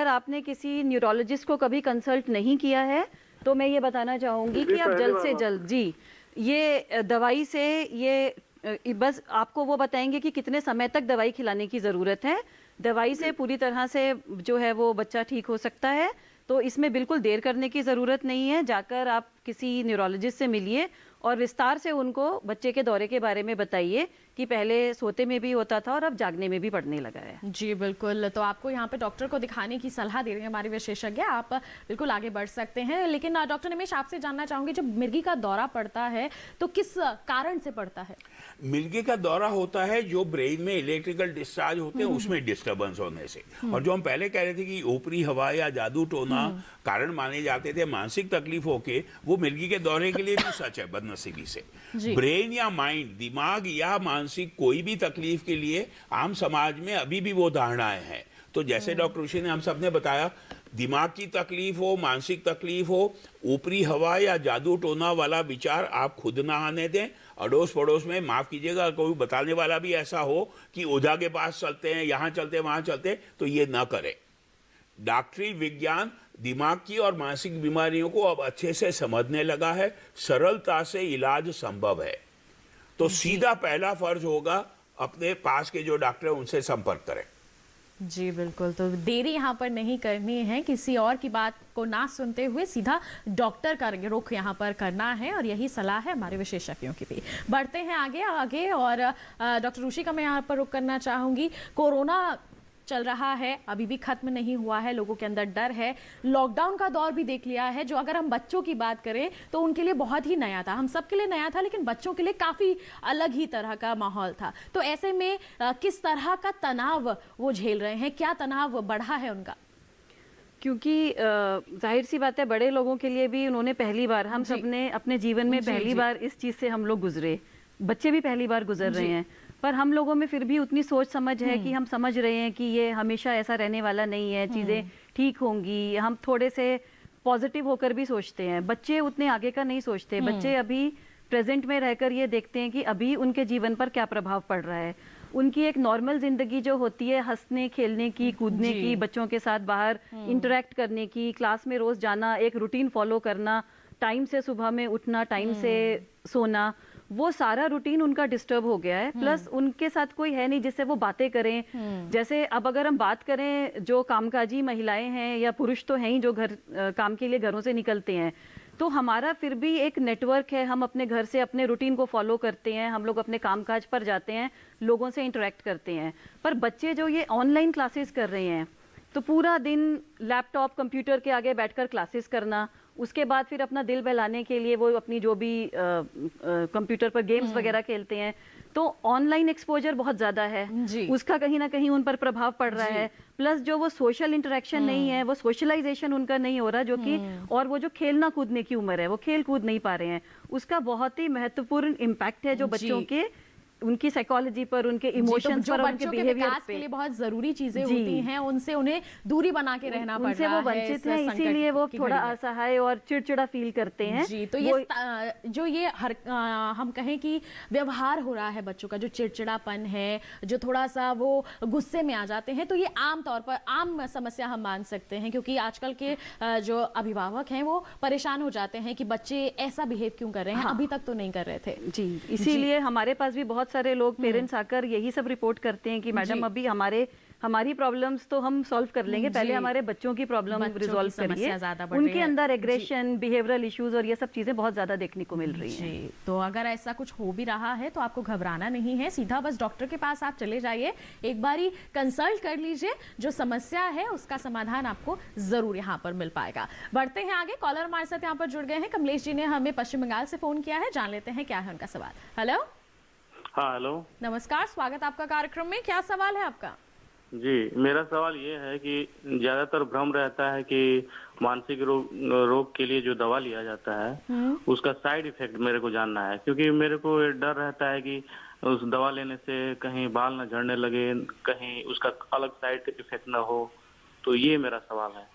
Speaker 6: आपने किसी न्यूरोलॉजिस्ट को कभी कंसल्ट नहीं किया है तो मैं ये बताना चाहूँगी कि आप जल्द से जल्द जी ये दवाई से ये बस आपको वो बताएंगे कि कितने समय तक दवाई खिलाने की ज़रूरत है। दवाई से पूरी तरह से जो है वो बच्चा ठीक हो सकता है, तो इसमें बिल्कुल देर करने की ज़रूरत नहीं है। जाकर आप किसी न्यूरोलॉजिस्ट से मिलिए और विस्तार से उनको बच्चे के दौरे के बारे में बताइए कि पहले सोते में भी होता था और अब जागने में भी पड़ने लगा है।
Speaker 1: जी बिल्कुल, तो आपको यहाँ पे डॉक्टर को दिखाने की सलाह दे रहे हैं हमारे विशेषज्ञ। आप बिल्कुल आगे बढ़ सकते हैं। लेकिन डॉक्टर निमेश, आपसे जानना चाहूंगी, जब मिर्गी का दौरा पड़ता है तो किस कारण से पड़ता है?
Speaker 5: मिर्गी का दौरा होता है जो ब्रेन में इलेक्ट्रिकल डिस्चार्ज होते हैं उसमें डिस्टर्बेंस होने से। और जो हम पहले कह रहे थे कि ऊपरी हवा या जादू टोना कारण माने जाते थे मानसिक तकलीफों के, वो मिर्गी के दौरे के लिए भी सच है बदनसीबी से। ब्रेन या माइंड, दिमाग या मानसिक कोई भी तकलीफ के लिए आम समाज में अभी भी वो धारणाएं हैं। तो जैसे डॉक्टर ऋषि ने हम सबने बताया, दिमाग की तकलीफ हो, मानसिक तकलीफ हो, ऊपरी हवा या जादू टोना वाला विचार आप खुद ना आने दें। अड़ोस पड़ोस में, माफ कीजिएगा, कोई बताने वाला भी ऐसा हो कि ओझा के पास चलते हैं, यहाँ चलते हैं, वहां चलते हैं, तो ये ना करें। डॉक्टरी विज्ञान दिमाग की और मानसिक बीमारियों को अब अच्छे से समझने लगा है, सरलता से इलाज संभव है। तो सीधा पहला फर्ज होगा अपने पास के जो डॉक्टर है उनसे संपर्क करें।
Speaker 1: जी बिल्कुल, तो देरी यहाँ पर नहीं करनी है, किसी और की बात को ना सुनते हुए सीधा डॉक्टर का रुख यहाँ पर करना है, और यही सलाह है हमारे विशेषज्ञों की भी। बढ़ते हैं आगे और डॉक्टर ऋषि का मैं यहाँ पर रुख करना चाहूंगी। कोरोना चल रहा है, अभी भी खत्म नहीं हुआ है, लोगों के अंदर डर है। लॉकडाउन का दौर भी देख लिया है, जो अगर हम बच्चों की बात करें तो उनके लिए बहुत ही नया था, हम सबके लिए नया था, लेकिन बच्चों के लिए काफी अलग ही तरह का माहौल था। तो ऐसे में किस तरह का तनाव वो झेल रहे हैं, क्या तनाव बढ़ा है उनका?
Speaker 6: क्योंकि जाहिर सी बात है, बड़े लोगों के लिए भी उन्होंने पहली बार, हम सबने अपने जीवन में पहली बार इस चीज से हम लोग गुजरे, बच्चे भी पहली बार गुजर रहे हैं। पर हम लोगों में फिर भी उतनी सोच समझ है कि हम समझ रहे हैं कि ये हमेशा ऐसा रहने वाला नहीं है, चीज़ें ठीक होंगी। हम थोड़े से पॉजिटिव होकर भी सोचते हैं। बच्चे उतने आगे का नहीं सोचते। बच्चे अभी प्रेजेंट में रहकर ये देखते हैं कि अभी उनके जीवन पर क्या प्रभाव पड़ रहा है। उनकी एक नॉर्मल जिंदगी जो होती है, हंसने खेलने की, कूदने की, बच्चों के साथ बाहर इंटरेक्ट करने की, क्लास में रोज जाना, एक रूटीन फॉलो करना, टाइम से सुबह में उठना, टाइम से सोना, वो सारा रूटीन उनका डिस्टर्ब हो गया है। प्लस उनके साथ कोई है नहीं जिससे वो बातें करें। जैसे अब अगर हम बात करें, जो कामकाजी महिलाएं हैं या पुरुष तो हैं ही जो घर काम के लिए घरों से निकलते हैं, तो हमारा फिर भी एक नेटवर्क है। हम अपने घर से अपने रूटीन को फॉलो करते हैं, हम लोग अपने कामकाज पर जाते हैं, लोगों से इंटरेक्ट करते हैं। पर बच्चे जो ये ऑनलाइन क्लासेस कर रहे हैं, तो पूरा दिन लैपटॉप कंप्यूटर के आगे बैठकर क्लासेस करना, उसके बाद फिर अपना दिल बहलाने के लिए वो अपनी जो भी कंप्यूटर पर गेम्स वगैरह खेलते हैं, तो ऑनलाइन एक्सपोजर बहुत ज्यादा है, उसका कहीं ना कहीं उन पर प्रभाव पड़ रहा है। प्लस जो वो सोशल इंटरेक्शन नहीं है, वो सोशलाइजेशन उनका नहीं हो रहा, जो कि और वो जो खेलना कूदने की उम्र है, वो खेल कूद नहीं पा रहे हैं, उसका बहुत ही महत्वपूर्ण इम्पैक्ट है जो बच्चों के उनकी साइकोलॉजी पर, उनके इमोशंस
Speaker 1: जो
Speaker 6: पर, उनके
Speaker 1: बच्चों के
Speaker 6: बिहेवियर
Speaker 1: विकास के
Speaker 6: पे
Speaker 1: लिए बहुत जरूरी चीजें
Speaker 6: जी।
Speaker 1: होती हैं, उनसे उन्हें दूरी बना के रहना पड़
Speaker 6: उनसे
Speaker 1: रहा
Speaker 6: वो
Speaker 1: है
Speaker 6: वंचित
Speaker 1: इस
Speaker 6: हैं,
Speaker 1: संकट
Speaker 6: इसीलिए वो
Speaker 1: की
Speaker 6: थोड़ा
Speaker 1: घड़ी में।
Speaker 6: असहाय और चिड़चिड़ा फील करते हैं।
Speaker 1: जी, तो ये जो ये हम कहें कि व्यवहार हो रहा है बच्चों का, जो चिड़चिड़ापन है, जो थोड़ा सा वो गुस्से में आ जाते हैं, तो ये आम तौर पर आम समस्या हम मान सकते हैं, क्योंकि आजकल के जो अभिभावक हैं वो परेशान हो जाते हैं कि बच्चे ऐसा बिहेव क्यों कर रहे हैं, अभी तक तो नहीं कर रहे थे।
Speaker 6: जी, इसीलिए हमारे पास भी बहुत सारे लोग पेरेंट्स आकर यही सब रिपोर्ट करते हैं कि मैडम अभी हमारी प्रॉब्लम्स तो हम सॉल्व कर लेंगे, पहले हमारे बच्चों की प्रॉब्लम रिजॉल्व करिए। उनके अंदर एग्रेशन, बिहेवियरल इश्यूज और ये सब चीजें बहुत ज्यादा देखने को मिल रही हैं।
Speaker 1: तो अगर ऐसा कुछ हो भी रहा है तो आपको घबराना नहीं है, सीधा बस डॉक्टर के पास आप चले जाइए, एक बारी कंसल्ट कर लीजिए, जो समस्या है उसका समाधान आपको जरूर यहाँ पर मिल पाएगा। बढ़ते हैं आगे, कॉलर हमारे साथ यहाँ पर जुड़ गए हैं। कमलेश जी ने हमें पश्चिम बंगाल से फोन किया है, जान लेते हैं क्या है उनका सवाल। हेलो।
Speaker 11: हाँ, हेलो,
Speaker 1: नमस्कार, स्वागत आपका कार्यक्रम में। क्या सवाल है आपका?
Speaker 11: जी, मेरा सवाल ये है कि ज्यादातर भ्रम रहता है कि मानसिक रोग के लिए जो दवा लिया जाता है उसका साइड इफेक्ट मेरे को जानना है, क्योंकि मेरे को डर रहता है कि उस दवा लेने से कहीं बाल न झड़ने लगे, कहीं उसका अलग साइड इफेक्ट ना हो, तो ये मेरा सवाल है।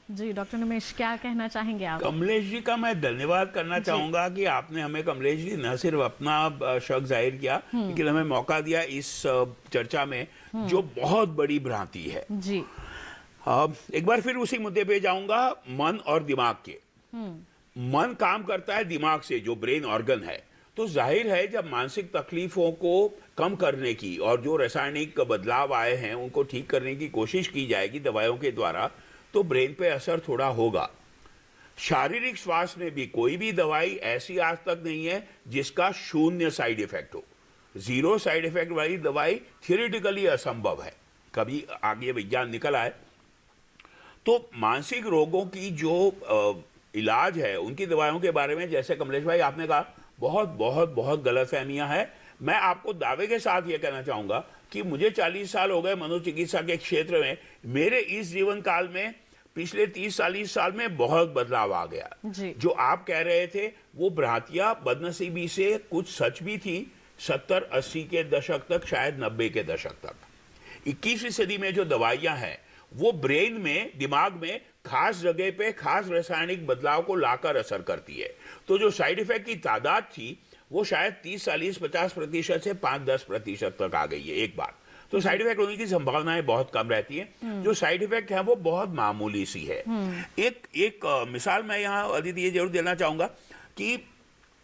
Speaker 1: जी, डॉक्टर निमेश क्या कहना चाहेंगे आप?
Speaker 5: कमलेश जी का मैं धन्यवाद करना चाहूंगा कि आपने हमें, कमलेश जी, न सिर्फ अपना शक जाहिर किया लेकिन हमें मौका दिया इस चर्चा में जो बहुत बड़ी भ्रांति है।
Speaker 1: जी,
Speaker 5: एक बार फिर उसी मुद्दे पे जाऊंगा, मन और दिमाग के। मन काम करता है दिमाग से, जो ब्रेन ऑर्गन है, तो जाहिर है जब मानसिक तकलीफों को कम करने की और जो रासायनिक बदलाव आए हैं उनको ठीक करने की कोशिश की जाएगी दवाइयों के द्वारा, तो ब्रेन पे असर थोड़ा होगा। शारीरिक स्वास्थ्य में भी कोई भी दवाई ऐसी आज तक नहीं है जिसका शून्य साइड इफेक्ट हो। जीरो साइड इफेक्ट वाली दवाई थियोरेटिकली असंभव है, कभी आगे विज्ञान निकल आए। तो मानसिक रोगों की जो इलाज है उनकी दवाइयों के बारे में, जैसे कमलेश भाई आपने कहा, बहुत बहुत बहुत गलतफहमियां हैं। मैं आपको दावे के साथ यह कहना चाहूंगा कि मुझे 40 साल हो गए मनोचिकित्सा के क्षेत्र में। मेरे इस जीवन काल में पिछले 30-40 साल में बहुत बदलाव आ गया। जो आप कह रहे थे वो भ्रांतियां बदनसीबी से कुछ सच भी थी 70-80 के दशक तक, शायद 90 के दशक तक। 21वीं सदी में जो दवाइयां हैं वो ब्रेन में, दिमाग में खास जगह पे खास रासायनिक बदलाव को लाकर असर करती है। तो जो साइड इफेक्ट की तादाद थी वो शायद 30-40-50% से 5-10% तक आ गई है एक बार। तो साइड इफेक्ट होने की संभावनाएं बहुत कम रहती हैं। जो साइड इफेक्ट है वो बहुत मामूली सी है। एक मिसाल मैं यहाँ अदिति ये जरूर देना चाहूंगा कि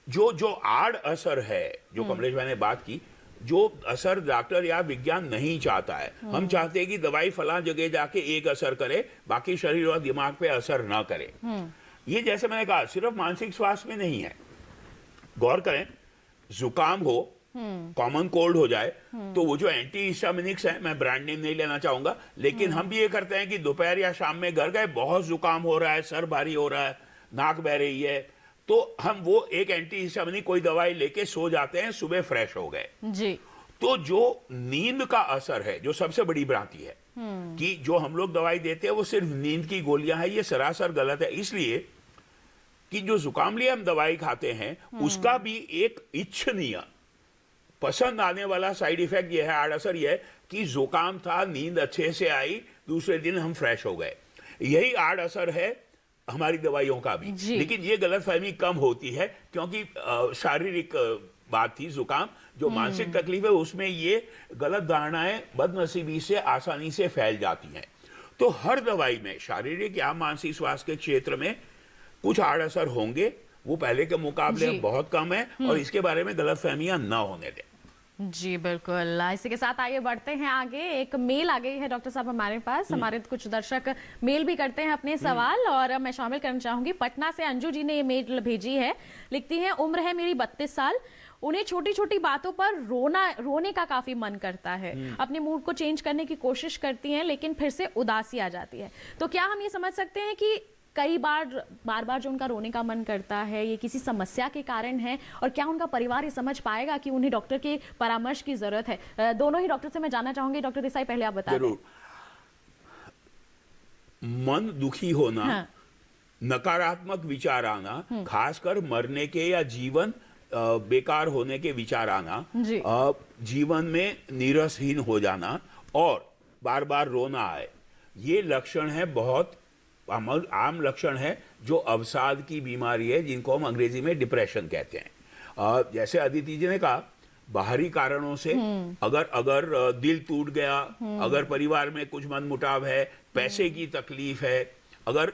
Speaker 5: जो आड़ असर है, जो कमलेश भाई ने बात की, जो असर डॉक्टर या विज्ञान नहीं चाहता है। हम चाहते हैं कि दवाई फला जगह जाके एक असर करे, बाकी शरीर और दिमाग पे असर ना करे। ये जैसे मैंने कहा सिर्फ मानसिक स्वास्थ्य में नहीं है। गौर करें, जुकाम हो, कॉमन कोल्ड हो जाए, तो वो जो एंटी हिस्टामिनिक्स है, मैं ब्रांड नेम नहीं लेना चाहूंगा, लेकिन हम भी ये करते हैं कि दोपहर या शाम में घर गए, बहुत जुकाम हो रहा है, सर भारी हो रहा है, नाक बह रही है, तो हम वो एक एंटी हिस्टामिनिक कोई दवाई लेके सो जाते हैं, सुबह फ्रेश हो गए।
Speaker 1: जी।
Speaker 5: तो जो नींद का असर है, जो सबसे बड़ी भ्रांति है कि जो हम लोग दवाई देते हैं वो सिर्फ नींद की गोलियां हैं, ये सरासर गलत है। इसलिए कि जो जुकाम लिए हम दवाई खाते हैं उसका भी एक इच्छनीय, पसंद आने वाला साइड इफेक्ट यह है, आड़ असर यह है कि जुकाम था, नींद अच्छे से आई, दूसरे दिन हम फ्रेश हो गए। यही आड़ असर है हमारी दवाइयों का भी। लेकिन ये गलतफहमी कम होती है क्योंकि शारीरिक बात थी, जुकाम जो मानसिक तकलीफ है उसमें ये गलत धारणाएं बदनसीबी से आसानी से फैल जाती हैं। तो हर दवाई में शारीरिक या मानसिक स्वास्थ्य के क्षेत्र में कुछ आड़ असर होंगे, वो पहले के मुकाबले बहुत कम है, और इसके बारे में गलतफहमियां न होने दें।
Speaker 1: जी बिल्कुल। इसी के साथ आइए बढ़ते हैं आगे। एक मेल आ गई है डॉक्टर साहब हमारे पास। हमारे कुछ दर्शक मेल भी करते हैं अपने सवाल, और मैं शामिल करना चाहूंगी। पटना से अंजू जी ने ये मेल भेजी है, लिखती हैं, उम्र है मेरी 32 साल, उन्हें छोटी छोटी बातों पर रोने का काफी मन करता है। अपने मूड को चेंज करने की कोशिश करती हैं लेकिन फिर से उदासी आ जाती है। तो क्या हम ये समझ सकते हैं कि कई बार जो उनका रोने का मन करता है ये किसी समस्या के कारण है, और क्या उनका परिवार ये समझ पाएगा कि उन्हें डॉक्टर के परामर्श की जरूरत है? दोनों ही डॉक्टर से मैं जानना चाहूंगी। डॉक्टर देसाई पहले आप बता दें।
Speaker 5: मन दुखी होना, नकारात्मक विचार आना, खासकर मरने के या जीवन बेकार होने के विचार आना,
Speaker 1: जी।
Speaker 5: जीवन में नीरसहीन हो जाना और बार बार रोना आए, ये लक्षण है, बहुत आम लक्षण है जो अवसाद की बीमारी है, जिनको हम अंग्रेजी में डिप्रेशन कहते हैं। जैसे अदिति जी ने कहा, बाहरी कारणों से अगर दिल टूट गया, अगर परिवार में कुछ मनमुटाव है, पैसे की तकलीफ है, अगर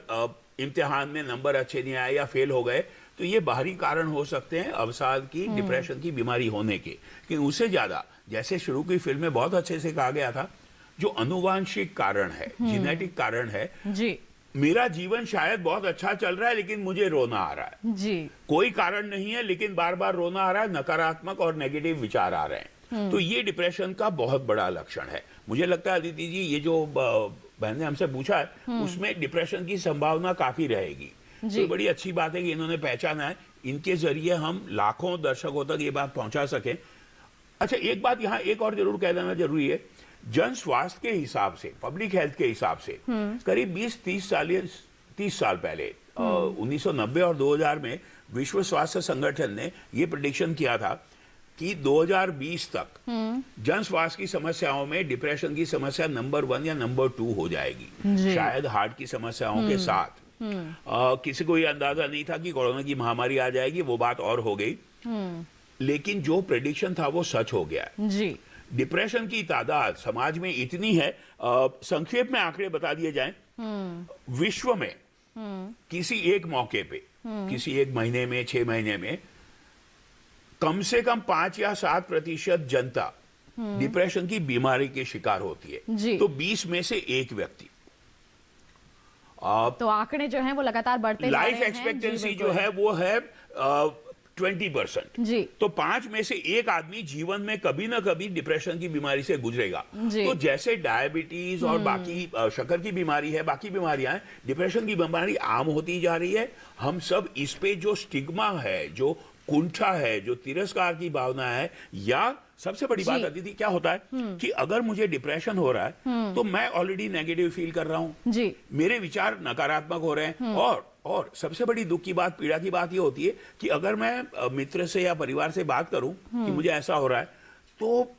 Speaker 5: इम्तिहान में नंबर अच्छे नहीं आए या फेल हो गए, तो ये बाहरी कारण हो सकते हैं अवसाद की, डिप्रेशन की बीमारी होने के। लेकिन उससे ज्यादा, जैसे शुरू की फिल्म में बहुत अच्छे से कहा गया था, जो अनुवांशिक कारण है, जेनेटिक कारण है
Speaker 1: जी।
Speaker 5: मेरा जीवन शायद बहुत अच्छा चल रहा है लेकिन मुझे रोना आ रहा है, जी। कोई कारण नहीं है लेकिन बार बार रोना आ रहा है, नकारात्मक और नेगेटिव विचार आ रहे हैं, तो ये डिप्रेशन का बहुत बड़ा लक्षण है। मुझे लगता है अदिति जी, ये जो बहन ने हमसे पूछा है उसमें डिप्रेशन की संभावना काफी रहेगी। तो बड़ी अच्छी बात है कि इन्होंने पहचाना है, इनके जरिए हम लाखों दर्शकों तक ये बात पहुंचा सके। अच्छा, एक बात यहाँ एक और जरूर कह देना जरूरी है, जन स्वास्थ्य के हिसाब से, पब्लिक हेल्थ के हिसाब से करीब 20-30 साल पहले 1990 और 2000 में विश्व स्वास्थ्य संगठन ने ये प्रेडिक्शन किया था कि 2020 तक जन स्वास्थ्य की समस्याओं में डिप्रेशन की समस्या नंबर 1 या नंबर 2 हो जाएगी, शायद हार्ट की समस्याओं के साथ। किसी को ये अंदाजा नहीं था कि कोरोना की महामारी आ जाएगी, वो बात और हो गई, लेकिन जो प्रेडिक्शन था वो सच हो गया जी। डिप्रेशन की तादाद समाज में इतनी है, संक्षेप में आंकड़े बता दिए जाएं, विश्व में किसी एक मौके पे, किसी एक महीने में, 6 महीने में कम से कम 5 या 7% जनता डिप्रेशन की बीमारी के शिकार होती है, तो 20 में से एक व्यक्ति।
Speaker 1: तो आंकड़े जो हैं वो लगातार बढ़ते जा रहे हैं।
Speaker 5: लाइफ एक्सपेक्टेंसी जो है वो है 20% जी। तो 5 में से एक आदमी जीवन में कभी ना कभी डिप्रेशन की बीमारी से गुजरेगा। तो जैसे डायबिटीज और बाकी शक्कर की बीमारी है, बाकी बीमारियां हैं, डिप्रेशन की बीमारी आम होती जा रही है। हम सब इस पे जो स्टिग्मा है, जो कुंठा है, जो तिरस्कार की भावना है, या सबसे बड़ी बात अदिति क्या होता है कि अगर मुझे डिप्रेशन हो रहा है तो मैं ऑलरेडी नेगेटिव फील कर रहा हूं जी, मेरे विचार नकारात्मक हो रहे हैं, और सबसे बड़ी दुख की बात, पीड़ा की बात ये होती है कि अगर मैं मित्र से या परिवार से बात करूं कि मुझे ऐसा हो रहा है, तो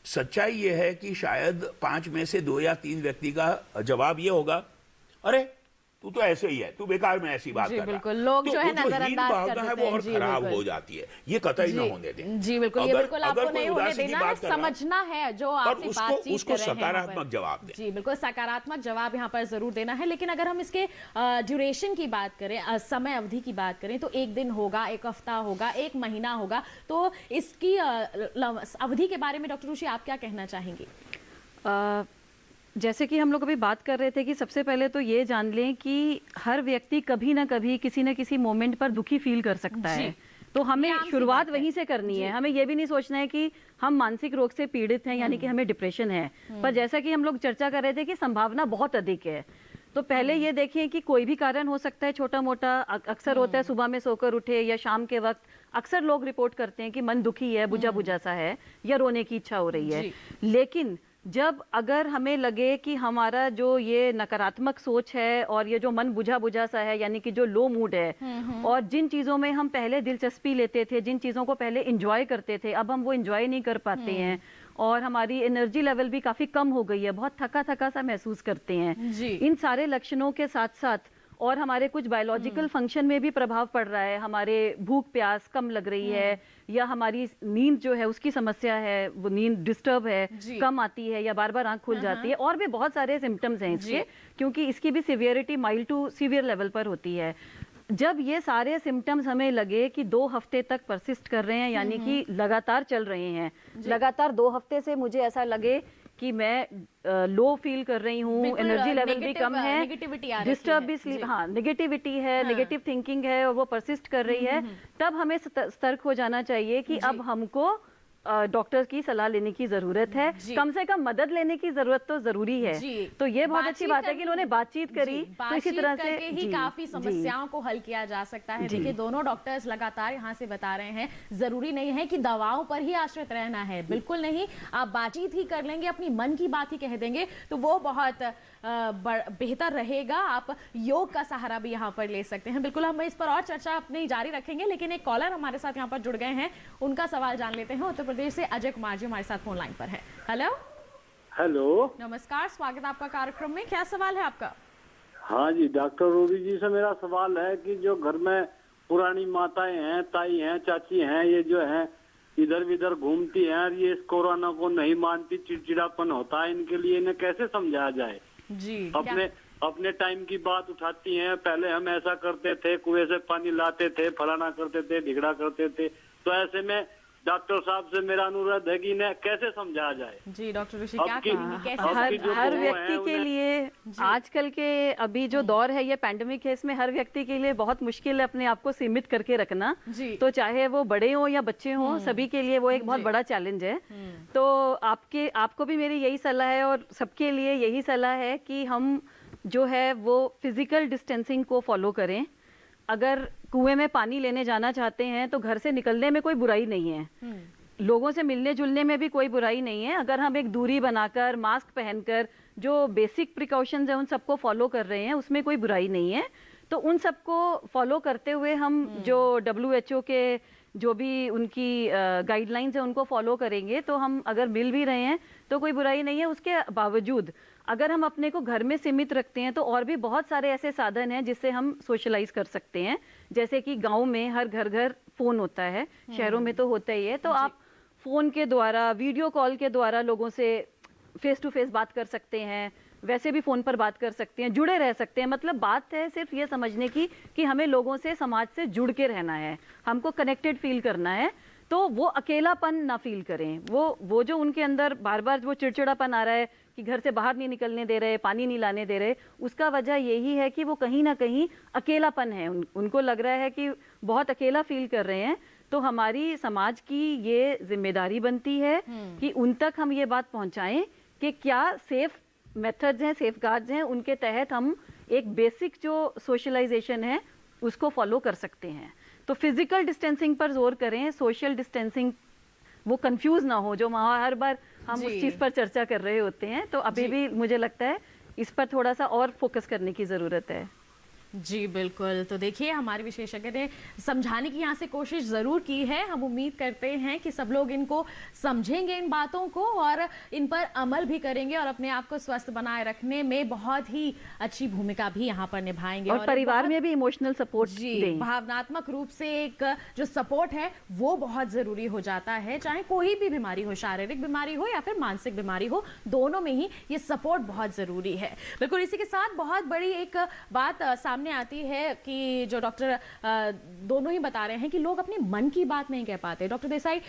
Speaker 5: सच्चाई ये है कि शायद 5 में से 2 या 3 व्यक्ति का जवाब ये होगा, अरे तू तो ऐसे ही है, तू बेकार में ऐसी बात कर रहा है।
Speaker 1: बिल्कुल, लोग जो है नजरअंदाज कर देते हैं,
Speaker 5: वो और खराब हो जाती है, ये कतई ना होने दें।
Speaker 1: जी बिल्कुल, ये बिल्कुल आपको नहीं होने देना है, समझना है जो आपसे बातचीत कर रहे हैं,
Speaker 5: सकारात्मक जवाब दें।
Speaker 1: जी बिल्कुल, सकारात्मक जवाब यहाँ पर जरूर देना है। लेकिन अगर हम इसके ड्यूरेशन की बात करें, समय अवधि की बात करें, तो 1 दिन होगा, 1 हफ्ता होगा, 1 महीना होगा, तो इसकी अवधि के बारे में डॉक्टर ऋषि आप क्या कहना चाहेंगे?
Speaker 6: जैसे कि हम लोग अभी बात कर रहे थे कि सबसे पहले तो ये जान लें कि हर व्यक्ति कभी ना कभी किसी न किसी मोमेंट पर दुखी फील कर सकता है, तो हमें शुरुआत वहीं से करनी है। हमें ये भी नहीं सोचना है कि हम मानसिक रोग से पीड़ित हैं, यानी कि हमें डिप्रेशन है, पर जैसा कि हम लोग चर्चा कर रहे थे कि संभावना बहुत अधिक है, तो पहले ये देखें कि कोई भी कारण हो सकता है, छोटा मोटा। अक्सर होता है सुबह में सोकर उठे या शाम के वक्त अक्सर लोग रिपोर्ट करते हैं कि मन दुखी है, बुझा बुझा सा है, या रोने की इच्छा हो रही है। लेकिन जब अगर हमें लगे कि हमारा जो ये नकारात्मक सोच है और ये जो मन बुझा बुझा सा है, यानी कि जो लो मूड है, और जिन चीज़ों में हम पहले दिलचस्पी लेते थे, जिन चीज़ों को पहले इंजॉय करते थे, अब हम वो इंजॉय नहीं कर पाते हैं, और हमारी एनर्जी लेवल भी काफ़ी कम हो गई है, बहुत थका थका सा महसूस करते हैं। इन सारे लक्षणों के साथ साथ और हमारे कुछ बायोलॉजिकल फंक्शन में भी प्रभाव पड़ रहा है, हमारे भूख प्यास कम लग रही है, या हमारी नींद जो है उसकी समस्या है, वो नींद डिस्टर्ब है, कम आती है, या बार बार आंख खुल जाती है, और भी बहुत सारे सिम्टम्स हैं इसके, क्योंकि इसकी भी severity mild to severe level पर होती है। जब ये सारे सिम्टम्स हमें लगे कि 2 हफ्ते तक परसिस्ट कर रहे हैं, यानी कि लगातार चल रहे हैं, लगातार 2 हफ्ते से मुझे ऐसा लगे कि मैं लो फील कर रही हूँ, एनर्जी लेवल भी कम है, डिस्टर्ब भी स्लीप, हाँ नेगेटिविटी है, नेगेटिव थिंकिंग है, और वो परसिस्ट कर रही है, तब हमें सतर्क हो जाना चाहिए कि अब हमको डॉक्टर की सलाह लेने की जरूरत है, कम से कम मदद लेने की जरूरत तो जरूरी है। तो ये बहुत अच्छी बात है कि उन्होंने बातचीत करी, तो इसी तरह से
Speaker 1: ही काफी समस्याओं को हल किया जा सकता है। देखिए दोनों डॉक्टर्स लगातार यहाँ से बता रहे हैं, जरूरी नहीं है कि दवाओं पर ही आश्रित रहना है, बिल्कुल नहीं। आप बातचीत ही कर लेंगे, अपनी मन की बात ही कह देंगे तो वो बहुत बेहतर रहेगा। आप योग का सहारा भी यहाँ पर ले सकते हैं। बिल्कुल हम इस पर और चर्चा अपनी जारी रखेंगे, लेकिन एक कॉलर हमारे साथ यहाँ पर जुड़ गए हैं, उनका सवाल जान लेते हैं। उत्तर प्रदेश से अजय कुमार जी हमारे साथ फोन लाइन पर है। हेलो
Speaker 12: हेलो,
Speaker 1: नमस्कार, स्वागत आपका कार्यक्रम में। क्या सवाल है आपका?
Speaker 12: हाँ जी, डॉक्टर रूबी जी से मेरा सवाल है कि जो घर में पुरानी माताएं हैं, ताई हैं, चाची हैं, ये जो है इधर उधर घूमती हैं और ये इस कोरोना को नहीं मानती, चिड़चिड़ापन होता है, इनके लिए इन्हें कैसे समझाया जाए?
Speaker 1: जी,
Speaker 12: अपने टाइम की बात उठाती हैं, पहले हम ऐसा करते थे, कुएं से पानी लाते थे, फलाना करते थे, ढिगड़ा करते थे। तो ऐसे में डॉक्टर साहब से मेरा अनुरोध है कि इन्हें कैसे समझाया जाए?
Speaker 1: जी डॉक्टर ऋषि, क्या
Speaker 6: हर व्यक्ति के लिए आजकल के अभी जो दौर है, ये पैंडेमिक है, इसमें हर व्यक्ति के लिए बहुत मुश्किल है अपने आप को सीमित करके रखना। तो चाहे वो बड़े हो या बच्चे हो, सभी के लिए वो एक बहुत बड़ा चैलेंज है। तो आपको भी मेरी यही सलाह है और सबके लिए यही सलाह है कि हम जो है वो फिजिकल डिस्टेंसिंग को फॉलो करें। अगर कुएं में पानी लेने जाना चाहते हैं तो घर से निकलने में कोई बुराई नहीं है, लोगों से मिलने जुलने में भी कोई बुराई नहीं है। अगर हम एक दूरी बनाकर, मास्क पहनकर, जो बेसिक प्रिकॉशंस हैं उन सबको फॉलो कर रहे हैं, उसमें कोई बुराई नहीं है। तो उन सबको फॉलो करते हुए हम जो WHO के जो भी उनकी गाइडलाइंस है उनको फॉलो करेंगे, तो हम अगर मिल भी रहे हैं तो कोई बुराई नहीं है। उसके बावजूद अगर हम अपने को घर में सीमित रखते हैं तो और भी बहुत सारे ऐसे साधन हैं जिससे हम सोशलाइज कर सकते हैं। जैसे कि गांव में हर घर फोन होता है, शहरों में तो होता ही है, तो आप फोन के द्वारा, वीडियो कॉल के द्वारा लोगों से फेस टू फेस बात कर सकते हैं, वैसे भी फोन पर बात कर सकते हैं, जुड़े रह सकते हैं। मतलब बात है सिर्फ ये समझने की कि हमें लोगों से, समाज से जुड़ के रहना है, हमको कनेक्टेड फील करना है। तो वो अकेलापन ना फील करें। वो जो उनके अंदर बार बार वो चिड़चिड़ापन आ रहा है कि घर से बाहर नहीं निकलने दे रहे, पानी नहीं लाने दे रहे, उसका वजह यही है कि वो कहीं ना कहीं अकेलापन है, उनको लग रहा है कि बहुत अकेला फील कर रहे हैं। तो हमारी समाज की ये जिम्मेदारी बनती है कि उन तक हम ये बात पहुंचाएं कि क्या सेफ मेथड्स हैं, सेफ गार्ड्स हैं, उनके तहत हम एक बेसिक जो सोशलाइजेशन है उसको फॉलो कर सकते हैं। तो फिजिकल डिस्टेंसिंग पर जोर करें, सोशल डिस्टेंसिंग वो कंफ्यूज ना हो, जो हर बार हम उस चीज पर चर्चा कर रहे होते हैं। तो अभी भी मुझे लगता है इस पर थोड़ा सा और फोकस करने की जरूरत है।
Speaker 1: जी बिल्कुल। तो देखिए हमारे विशेषज्ञ ने समझाने की यहाँ से कोशिश ज़रूर की है। हम उम्मीद करते हैं कि सब लोग इनको समझेंगे, इन बातों को, और इन पर अमल भी करेंगे और अपने आप को स्वस्थ बनाए रखने में बहुत ही अच्छी भूमिका भी यहाँ पर निभाएंगे।
Speaker 6: और परिवार में भी इमोशनल सपोर्ट दें।
Speaker 1: भावनात्मक रूप से एक जो सपोर्ट है वो बहुत ज़रूरी हो जाता है। चाहे कोई भी बीमारी हो, शारीरिक बीमारी हो या फिर मानसिक बीमारी हो, दोनों में ही ये सपोर्ट बहुत ज़रूरी है। बिल्कुल। इसी के साथ बहुत बड़ी एक बात सामने आती है कि जो डॉक्टर दोनों ही बता रहे हैं कि लोग अपने मन की बात नहीं कह पाते। डॉक्टर देसाई,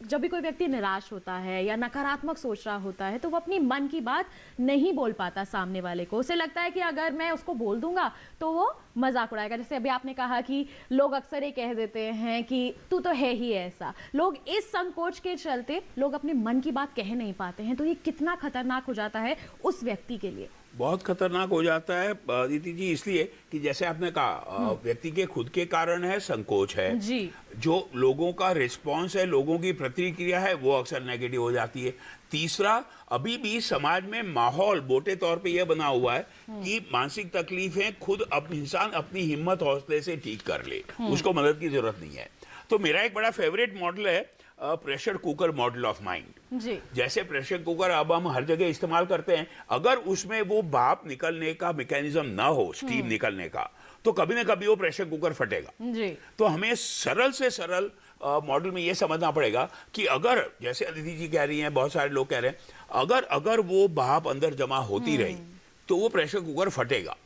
Speaker 1: जब भी कोई व्यक्ति निराश होता है या नकारात्मक सोच रहा होता है तो वो अपनी मन की बात नहीं बोल पाता सामने वाले को। उसे लगता है कि अगर मैं उसको बोल दूंगा तो वो मजाक उड़ाएगा। जैसे अभी आपने कहा कि लोग अक्सर ये कह देते हैं कि तू तो है ही ऐसा। लोग इस संकोच के चलते लोग अपने मन की बात कह नहीं पाते हैं। तो ये कितना खतरनाक हो जाता है उस व्यक्ति के लिए।
Speaker 5: बहुत खतरनाक हो जाता है दीदी जी, इसलिए कि जैसे आपने कहा व्यक्ति के खुद के कारण है, संकोच है
Speaker 1: जी।
Speaker 5: जो लोगों का रिस्पांस है, लोगों की प्रतिक्रिया है, वो अक्सर नेगेटिव हो जाती है। तीसरा, अभी भी समाज में माहौल मोटे तौर पे ये बना हुआ है कि मानसिक तकलीफें खुद अब इंसान अपनी हिम्मत हौसले से ठीक कर ले, उसको मदद की जरूरत नहीं है। तो मेरा एक बड़ा फेवरेट मॉडल है pressure cooker model of mind जी। जैसे प्रेशर कुकर अब हम हर जगह इस्तेमाल करते हैं, अगर उसमें वो भाप निकलने का मैकेनिज्म ना हो, स्टीम निकलने का, तो कभी ना कभी वो प्रेशर कुकर फटेगा जी। तो हमें सरल से सरल मॉडल में ये समझना पड़ेगा कि अगर, जैसे अदिति जी कह रही हैं, बहुत सारे लोग कह रहे हैं, अगर वो भाप अंदर जमा होती रही तो वो प्रेशर कुकर फटेगा।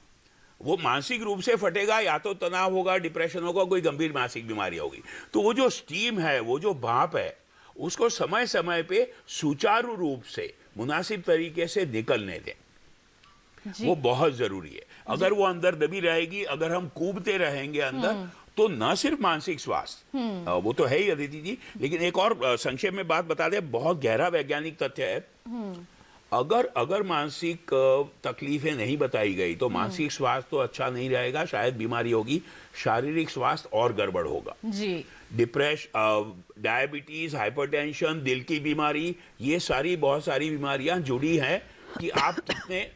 Speaker 5: वो मानसिक रूप से फटेगा, या तो तनाव होगा, डिप्रेशन होगा, कोई गंभीर मानसिक बीमारी होगी। तो वो जो स्टीम है, वो जो भाप है, उसको समय समय पे सुचारू रूप से, मुनासिब तरीके से निकलने दें, वो बहुत जरूरी है। अगर वो अंदर दबी रहेगी, अगर हम कूबते रहेंगे अंदर, तो न सिर्फ मानसिक स्वास्थ्य, वो तो है ही अदिति जी, लेकिन एक और संक्षेप में बात बता दें, बहुत गहरा वैज्ञानिक तथ्य है। अगर मानसिक तकलीफें नहीं बताई गई तो मानसिक स्वास्थ्य तो अच्छा नहीं रहेगा, शायद बीमारी होगी, शारीरिक स्वास्थ्य और गड़बड़ होगा जी। डिप्रेशन, डायबिटीज, हाइपरटेंशन, दिल की बीमारी, ये सारी बहुत सारी बीमारियां जुड़ी हैं कि आप कितने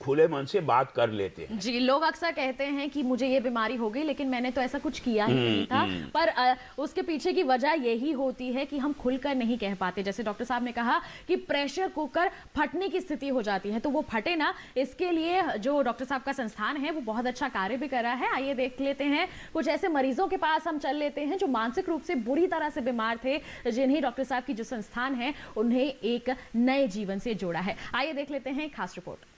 Speaker 5: खुले मन से बात कर लेते हैं
Speaker 1: जी। लोग अक्सर कहते हैं कि मुझे ये बीमारी हो गई लेकिन मैंने तो ऐसा कुछ किया ही नहीं था, पर उसके पीछे की वजह यही होती है कि हम खुलकर नहीं कह पाते। जैसे डॉक्टर साहब ने कहा कि प्रेशर कुकर फटने की स्थिति हो जाती है, तो वो फटे ना, इसके लिए जो डॉक्टर साहब का संस्थान है वो बहुत अच्छा कार्य भी कर रहा है। आइए देख लेते हैं कुछ ऐसे मरीजों के पास हम चल लेते हैं जो मानसिक रूप से बुरी तरह से बीमार थे, जिन्हें डॉक्टर साहब की जो संस्थान है उन्हें एक नए जीवन से जोड़ा है। आइए देख लेते हैं एक खास रिपोर्ट।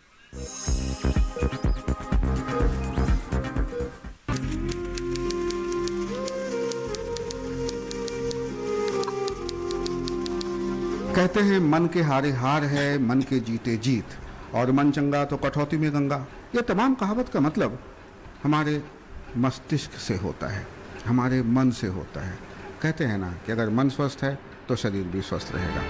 Speaker 4: कहते हैं मन के हारे हार है, मन के जीते जीत, और मन चंगा तो कटौती में गंगा। ये तमाम कहावत का मतलब हमारे मस्तिष्क से होता है, हमारे मन से होता है। कहते हैं ना कि अगर मन स्वस्थ है तो शरीर भी स्वस्थ रहेगा।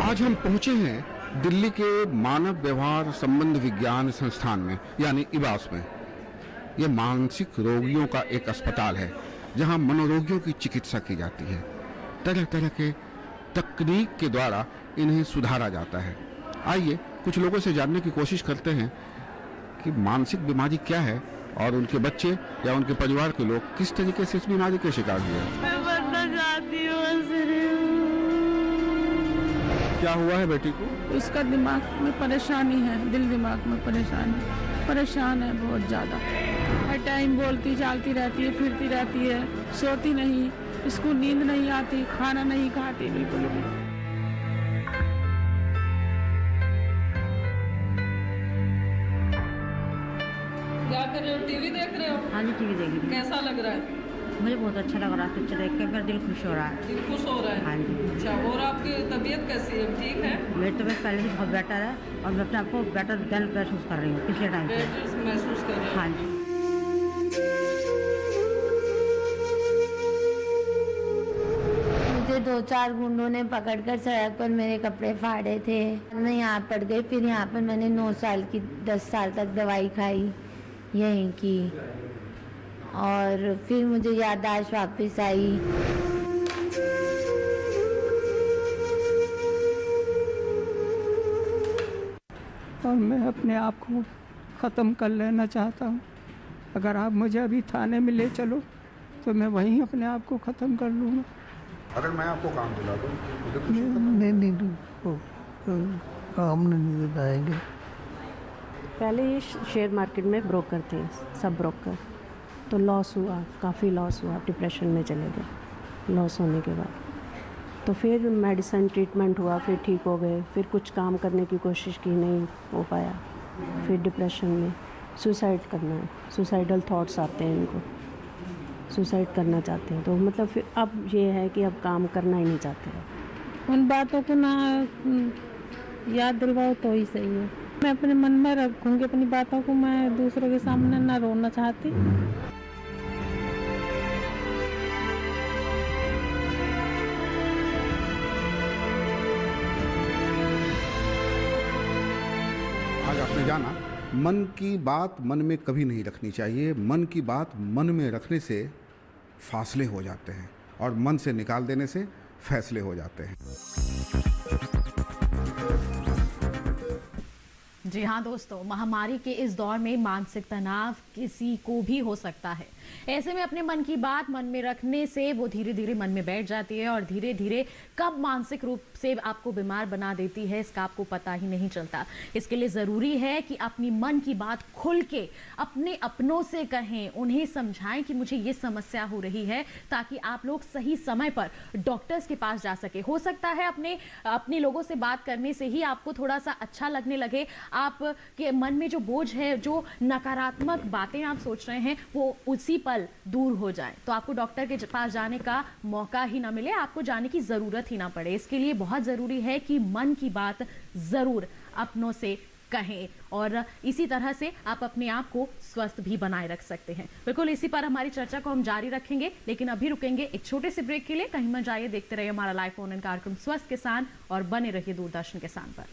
Speaker 4: आज हम पहुंचे हैं दिल्ली के मानव व्यवहार संबंध विज्ञान संस्थान में, यानी इबास में। यह मानसिक रोगियों का एक अस्पताल है जहां मनोरोगियों की चिकित्सा की जाती है। तरह तरह के तकनीक के द्वारा इन्हें सुधारा जाता है। आइए कुछ लोगों से जानने की कोशिश करते हैं कि मानसिक बीमारी क्या है और उनके बच्चे या उनके परिवार के लोग किस तरीके से इस बीमारी के शिकार हुए हैं। क्या हुआ है बेटी को?
Speaker 13: उसका दिमाग में परेशानी है, दिल दिमाग में परेशानी, परेशान है बहुत ज़्यादा। हर टाइम बोलती चालती रहती है, फिरती रहती है, सोती नहीं, इसको नींद नहीं आती, खाना नहीं खाती बिल्कुल भी।
Speaker 14: क्या कर रहे हो? टीवी देख रहे हो?
Speaker 15: हाँ जी, टीवी देख रही हूँ।
Speaker 14: कैसा लग रहा है?
Speaker 15: मुझे बहुत अच्छा लग रहा है पिक्चर देख के, मेरा दिल खुश हो रहा है।
Speaker 14: दिल खुश हो रहा है?
Speaker 15: हाँ जी।
Speaker 14: अच्छा, और आपकी तबीयत कैसी है? ठीक है?
Speaker 15: मेरी तबीयत पहले से बहुत बेटर है और मैं अपने आप को बेटर महसूस कर रही हूँ पिछले टाइम से।
Speaker 14: बेटर महसूस कर रही हूँ?
Speaker 15: हाँ जी।
Speaker 16: मुझे 2-4 गुंडों ने पकड़कर सड़क पर मेरे कपड़े फाड़े थे। मैं यहाँ पड़ गई, फिर यहाँ पर मैंने 9 साल की 10 साल तक दवाई खाई यहीं की, और फिर मुझे याददाश्त वापस आई।
Speaker 13: और मैं अपने आप को ख़त्म कर लेना चाहता हूँ। अगर आप मुझे अभी थाने में ले चलो तो मैं वहीं अपने आप को ख़त्म कर लूँगा।
Speaker 4: अगर मैं आपको काम दिला दूँ?
Speaker 13: नहीं, काम नहीं दिलाएंगे।
Speaker 17: पहले ये शेयर मार्केट में ब्रोकर थे, सब ब्रोकर, तो लॉस हुआ, काफ़ी लॉस हुआ, डिप्रेशन में चले गए लॉस होने के बाद। तो फिर मेडिसिन ट्रीटमेंट हुआ, फिर ठीक हो गए, फिर कुछ काम करने की कोशिश की, नहीं हो पाया, फिर डिप्रेशन में सुसाइड करना है, सुसाइडल थॉट्स आते हैं इनको, सुसाइड करना चाहते हैं। तो मतलब फिर अब ये है कि अब काम करना ही नहीं चाहते।
Speaker 13: उन बातों को ना याद दिलवाओ तो ही सही है। मैं अपने मन में रखूँगी अपनी बातों को, मैं दूसरों के सामने ना रोना चाहती।
Speaker 4: आज आपने जाना, मन की बात मन में कभी नहीं रखनी चाहिए। मन की बात मन में रखने से फासले हो जाते हैं और मन से निकाल देने से फैसले हो जाते हैं।
Speaker 1: जी हाँ दोस्तों, महामारी के इस दौर में मानसिक तनाव किसी को भी हो सकता है। ऐसे में अपने मन की बात मन में रखने से वो धीरे धीरे मन में बैठ जाती है और धीरे धीरे कब मानसिक रूप से आपको बीमार बना देती है इसका आपको पता ही नहीं चलता। इसके लिए ज़रूरी है कि अपनी मन की बात खुल के अपने अपनों से कहें, उन्हें समझाएं कि मुझे ये समस्या हो रही है, ताकि आप लोग सही समय पर डॉक्टर्स के पास जा सके। हो सकता है अपने लोगों से बात करने से ही आपको थोड़ा सा अच्छा लगने लगे, आपके मन में जो बोझ है, जो नकारात्मक बातें आप सोच रहे हैं, वो उसी उसी पल दूर हो जाए, तो आपको डॉक्टर के पास जाने का मौका ही ना मिले, आपको जाने की ज़रूरत ही ना पड़े। इसके लिए बहुत ज़रूरी है कि मन की बात ज़रूर अपनों से कहें, और इसी तरह से आप अपने आप को स्वस्थ भी बनाए रख सकते हैं। बिल्कुल इसी पर हमारी चर्चा को हम जारी रखेंगे, लेकिन अभी रुकेंगे एक छोटे से ब्रेक के लिए। कहीं मत जाइए, देखते रहिए हमारा लाइव फोन इन कार्यक्रम स्वस्थ किसान और बने रहिए दूरदर्शन किसान पर।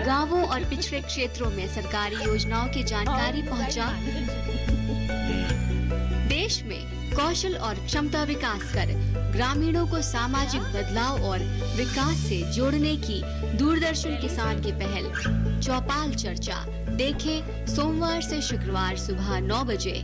Speaker 18: गांवों और पिछड़े क्षेत्रों में सरकारी योजनाओं की जानकारी पहुंचा, देश में कौशल और क्षमता विकास कर ग्रामीणों को सामाजिक बदलाव और विकास से जोड़ने की दूरदर्शन किसान की पहल चौपाल चर्चा देखें सोमवार से शुक्रवार सुबह 9 बजे।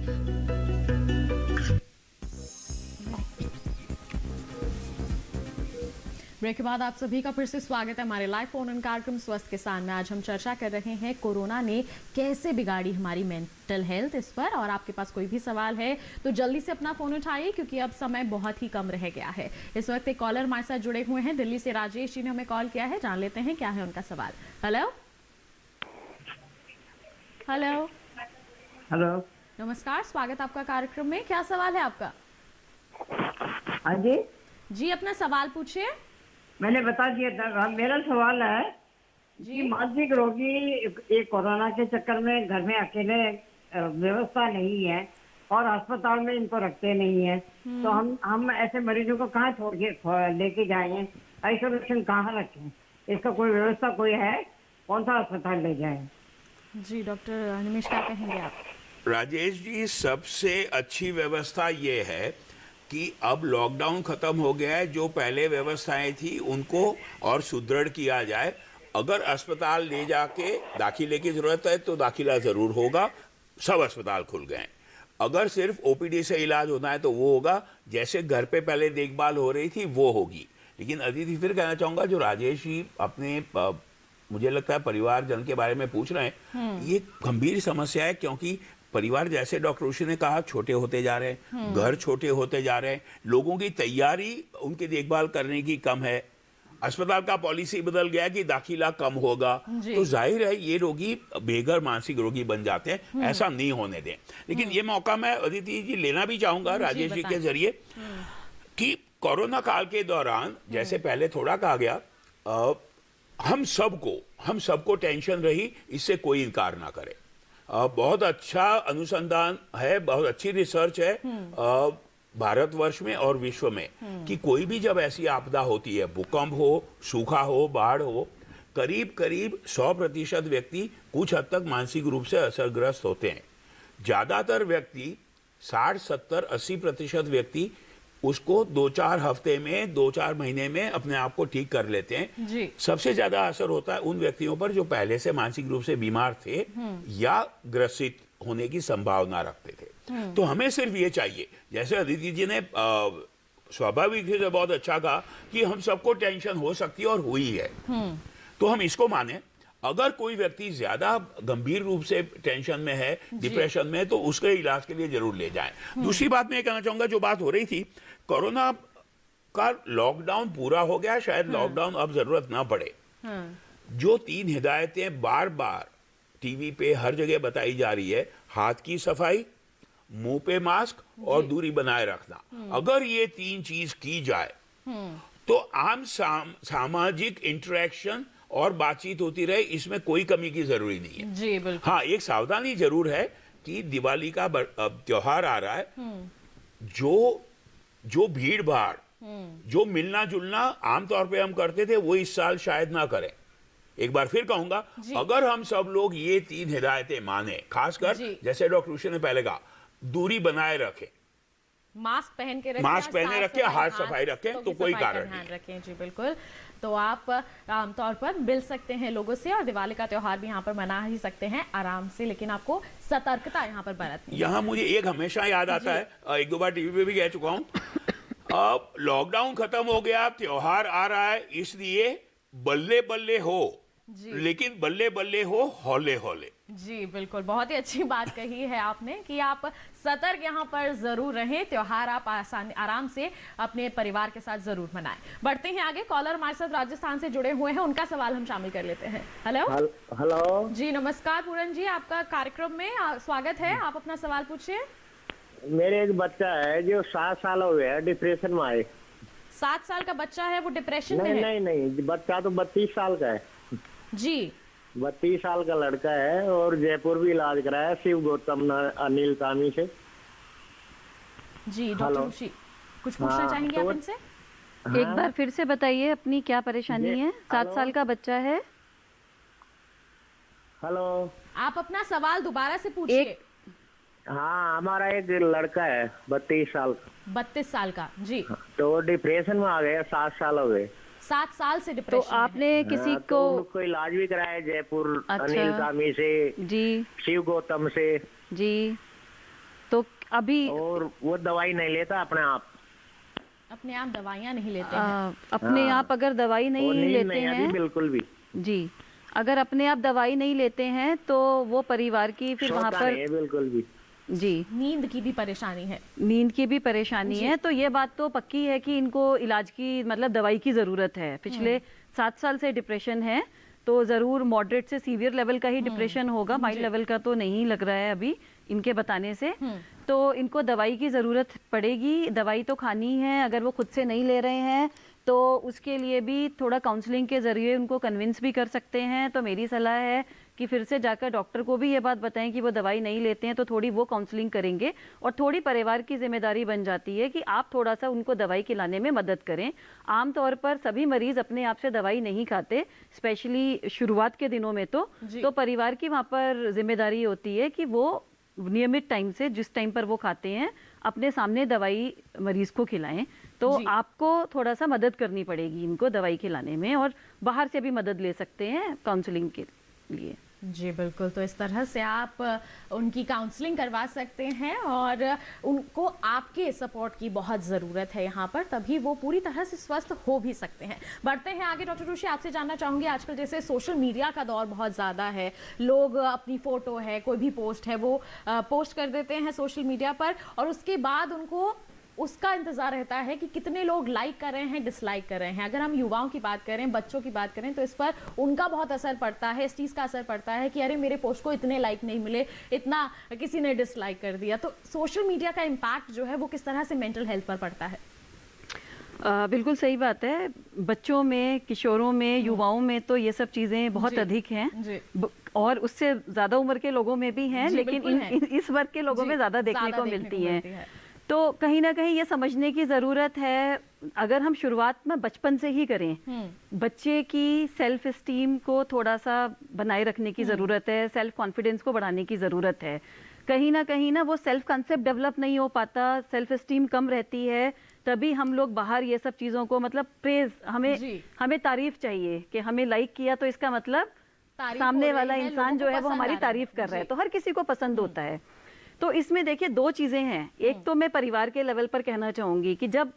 Speaker 1: ब्रेक के बाद आप सभी का फिर से स्वागत है हमारे लाइव फोन इन कार्यक्रम स्वस्थ किसान में। आज हम चर्चा कर रहे हैं कोरोना ने कैसे बिगाड़ी हमारी मेंटल हेल्थ, इस पर। और आपके पास कोई भी सवाल है तो जल्दी से अपना फोन उठाइए, क्योंकि अब समय बहुत ही कम रह गया है। इस वक्त एक कॉलर हमारे साथ जुड़े हुए हैं, दिल्ली से राजेश जी ने हमें कॉल किया है, जान लेते हैं क्या है उनका सवाल। हेलो हेलो
Speaker 19: हेलो,
Speaker 1: नमस्कार, स्वागत आपका कार्यक्रम में। क्या सवाल है आपका?
Speaker 19: हाँ जी
Speaker 1: जी, अपना सवाल पूछिए।
Speaker 19: मैंने बता दिया था। मेरा सवाल है कि मानसिक रोगी ये कोरोना के चक्कर में घर में अकेले व्यवस्था नहीं है और अस्पताल में इनको रखते नहीं है, तो हम ऐसे मरीजों को कहाँ छोड़ के लेके जाएं, आइसोलेशन कहाँ रखें, इसका कोई व्यवस्था कोई है? कौन सा अस्पताल ले जाएं?
Speaker 1: जी डॉक्टर निमेश, क्या कहेंगे आप?
Speaker 5: राजेश जी, सबसे अच्छी व्यवस्था ये है कि अब लॉकडाउन खत्म हो गया है, जो पहले व्यवस्थाएं थी उनको और सुदृढ़ किया जाए। अगर अस्पताल ले जाके दाखिले की जरूरत है तो दाखिला जरूर होगा, सब अस्पताल खुल गए हैं। अगर सिर्फ ओपीडी से इलाज होना है तो वो होगा, जैसे घर पे पहले देखभाल हो रही थी वो होगी। लेकिन अदिति, फिर कहना चाहूंगा, जो राजेश जी अपने मुझे लगता है परिवारजन के बारे में पूछ रहे हैं, ये गंभीर समस्या है, क्योंकि परिवार, जैसे डॉक्टर ऋषि ने कहा, छोटे होते जा रहे हैं, घर छोटे होते जा रहे हैं, लोगों की तैयारी उनकी देखभाल करने की कम है, अस्पताल का पॉलिसी बदल गया कि दाखिला कम होगा, तो जाहिर है ये रोगी बेघर मानसिक रोगी बन जाते हैं। ऐसा नहीं होने दें। लेकिन ये मौका मैं अदिति जी लेना भी चाहूंगा राजेश जी के जरिए कि कोरोना काल के दौरान, जैसे पहले थोड़ा कहा गया, हम सबको टेंशन रही, इससे कोई इनकार ना करे। बहुत अच्छा अनुसंधान है, बहुत अच्छी रिसर्च है भारतवर्ष में और विश्व में, कि कोई भी जब ऐसी आपदा होती है, भूकंप हो, सूखा हो, बाढ़ हो, करीब करीब 100% व्यक्ति कुछ हद तक मानसिक रूप से असरग्रस्त होते हैं। ज्यादातर व्यक्ति 60, 70, 80% व्यक्ति उसको 2-4 हफ्ते में, 2-4 महीने में अपने आप को ठीक कर लेते हैं। जी। सबसे ज्यादा असर होता है उन व्यक्तियों पर जो पहले से मानसिक रूप से बीमार थे या ग्रसित होने की संभावना रखते थे। तो हमें सिर्फ ये चाहिए, जैसे अदिति जी ने स्वाभाविक रूप से बहुत अच्छा कहा कि हम सबको टेंशन हो सकती है और हुई है, तो हम इसको माने। अगर कोई व्यक्ति ज्यादा गंभीर रूप से टेंशन में है, डिप्रेशन में, तो उसके इलाज के लिए जरूर ले जाएं। दूसरी बात मैं ये कहना चाहूंगा, जो बात हो रही थी, कोरोना का लॉकडाउन पूरा हो गया, शायद लॉकडाउन अब जरूरत ना पड़े। जो 3 हिदायतें बार बार टीवी पे हर जगह बताई जा रही है, हाथ की सफाई, मुंह पे मास्क और दूरी बनाए रखना, अगर ये 3 चीज की जाए तो आम सामाजिक इंटरेक्शन और बातचीत होती रहे, इसमें कोई कमी की जरूरी नहीं है। जी बिल्कुल। हाँ, एक सावधानी जरूर है कि दिवाली का त्योहार आ रहा है, जो भीड़ भाड़, जो मिलना जुलना आमतौर पे हम करते थे, वो इस साल शायद ना करें। एक बार फिर कहूंगा, अगर हम सब लोग ये 3 हिदायतें माने, खासकर जैसे डॉक्टर ऋषि ने पहले कहा, दूरी बनाए रखें,
Speaker 1: मास्क पहन के रखें,
Speaker 5: हाथ सफाई रखें, तो कोई कारण नहीं
Speaker 1: रखें। जी बिल्कुल। तो आप आमतौर पर मिल सकते हैं लोगों से और दिवाली का त्योहार भी यहाँ पर मना ही सकते हैं आराम से, लेकिन आपको सतर्कता यहाँ पर बरतनी है।
Speaker 5: यहाँ मुझे एक हमेशा याद आता है, 1-2 बार टीवी पे भी कह चुका हूँ, अब लॉकडाउन खत्म हो गया, त्योहार आ रहा है, इसलिए बल्ले बल्ले हो, लेकिन बल्ले बल्ले हो हौले हौले।
Speaker 1: जी बिल्कुल, बहुत ही अच्छी बात कही है आपने कि आप सतर्क यहाँ पर जरूर रहें। त्योहार आप आराम से अपने परिवार के साथ जरूर मनाएं। बढ़ते हैं आगे। कॉलर हमारे साथ राजस्थान से जुड़े हुए हैं, उनका सवाल हम शामिल कर लेते हैं। हेलो
Speaker 20: हेलो
Speaker 1: जी, नमस्कार पूरन जी, आपका कार्यक्रम में स्वागत है। आप अपना सवाल पूछिए।
Speaker 20: मेरे एक बच्चा है जो 7 साल हो गया है, डिप्रेशन में आए।
Speaker 1: 7 साल का बच्चा है, वो डिप्रेशन में है?
Speaker 20: नहीं, बच्चा तो 32 साल का है
Speaker 1: जी।
Speaker 20: 32 साल का लड़का है और जयपुर भी इलाज कराया शिव गौतम अनिल तामी से।
Speaker 1: जी डॉक्टर ऋषि, कुछ पूछना चाहेंगे आप इनसे?
Speaker 6: एक बार फिर से बताइए अपनी क्या परेशानी है। 7 साल का बच्चा है।
Speaker 20: हेलो,
Speaker 1: आप अपना सवाल दोबारा से पूछिए।
Speaker 20: हाँ, हमारा एक लड़का है 32 साल का।
Speaker 1: 32 साल का जी।
Speaker 20: तो डिप्रेशन में आ गया, 7 साल हो गए।
Speaker 1: 7 साल से डिप्रेशन।
Speaker 6: तो आपने किसी
Speaker 20: को इलाज भी कराया जयपुर अनिल तामी से
Speaker 6: जी,
Speaker 20: शिव गौतम से
Speaker 6: जी। तो अभी
Speaker 20: और वो दवाई नहीं लेता अपने आप
Speaker 1: दवाइयाँ नहीं लेते हैं।
Speaker 6: अपने आप अगर दवाई नहीं लेते हैं
Speaker 20: बिल्कुल भी
Speaker 6: जी, अगर अपने आप दवाई नहीं लेते हैं तो वो परिवार की फिर वहाँ पर
Speaker 20: बिल्कुल भी
Speaker 6: जी,
Speaker 1: नींद की भी परेशानी है।
Speaker 6: नींद की भी परेशानी है। तो ये बात तो पक्की है कि इनको इलाज की मतलब दवाई की जरूरत है। पिछले 7 साल से डिप्रेशन है, तो जरूर मॉडरेट से सीवियर लेवल का ही डिप्रेशन होगा, माइल्ड लेवल का तो नहीं लग रहा है अभी इनके बताने से। तो इनको दवाई की जरूरत पड़ेगी, दवाई तो खानी है। अगर वो खुद से नहीं ले रहे हैं तो उसके लिए भी थोड़ा काउंसलिंग के जरिए उनको कन्विंस भी कर सकते हैं। तो मेरी सलाह है कि फिर से जाकर डॉक्टर को भी ये बात बताएं कि वो दवाई नहीं लेते हैं, तो थोड़ी वो काउंसलिंग करेंगे और थोड़ी परिवार की जिम्मेदारी बन जाती है कि आप थोड़ा सा उनको दवाई खिलाने में मदद करें। आमतौर पर सभी मरीज अपने आप से दवाई नहीं खाते, स्पेशली शुरुआत के दिनों में तो परिवार की वहाँ पर जिम्मेदारी होती है कि वो नियमित टाइम से जिस टाइम पर वो खाते हैं अपने सामने दवाई मरीज को खिलाएं। तो आपको थोड़ा सा मदद करनी पड़ेगी इनको दवाई खिलाने में, और बाहर से भी मदद ले सकते हैं काउंसलिंग के लिए।
Speaker 1: जी बिल्कुल, तो इस तरह से आप उनकी काउंसलिंग करवा सकते हैं और उनको आपके सपोर्ट की बहुत ज़रूरत है यहाँ पर, तभी वो पूरी तरह से स्वस्थ हो भी सकते हैं। बढ़ते हैं आगे। डॉक्टर ऋषि, आपसे जानना चाहूँगी, आजकल जैसे सोशल मीडिया का दौर बहुत ज़्यादा है, लोग अपनी फ़ोटो है, कोई भी पोस्ट है वो पोस्ट कर देते हैं सोशल मीडिया पर, और उसके बाद उनको उसका इंतजार रहता है कि कितने लोग लाइक कर रहे हैं, डिसलाइक कर रहे हैं। अगर हम युवाओं की बात करें, बच्चों की बात करें, तो इस पर उनका बहुत असर पड़ता है, इस चीज़ का असर पड़ता है कि अरे मेरे पोस्ट को इतने लाइक नहीं मिले, इतना किसी ने डिसलाइक कर दिया। तो सोशल मीडिया का इम्पैक्ट जो है वो किस तरह से मेंटल हेल्थ पर पड़ता है?
Speaker 6: बिल्कुल सही बात है। बच्चों में, किशोरों में, युवाओं में तो ये सब चीज़ें बहुत अधिक हैं, और उससे ज़्यादा उम्र के लोगों में भी हैं, लेकिन इस वर्ग के लोगों में ज़्यादा देखने को मिलती हैं। तो कहीं ना कहीं ये समझने की ज़रूरत है, अगर हम शुरुआत में बचपन से ही करें, बच्चे की सेल्फ एस्टीम को थोड़ा सा बनाए रखने की ज़रूरत है, सेल्फ कॉन्फिडेंस को बढ़ाने की ज़रूरत है। कहीं ना वो सेल्फ कंसेप्ट डेवलप नहीं हो पाता, सेल्फ एस्टीम कम रहती है, तभी हम लोग बाहर ये सब चीज़ों को मतलब प्रेज, हमें तारीफ चाहिए कि हमें लाइक किया तो इसका मतलब सामने वाला इंसान जो है वो हमारी तारीफ कर रहा है, तो हर किसी को पसंद होता है। तो इसमें देखिए 2 चीज़ें हैं। एक तो मैं परिवार के लेवल पर कहना चाहूँगी कि जब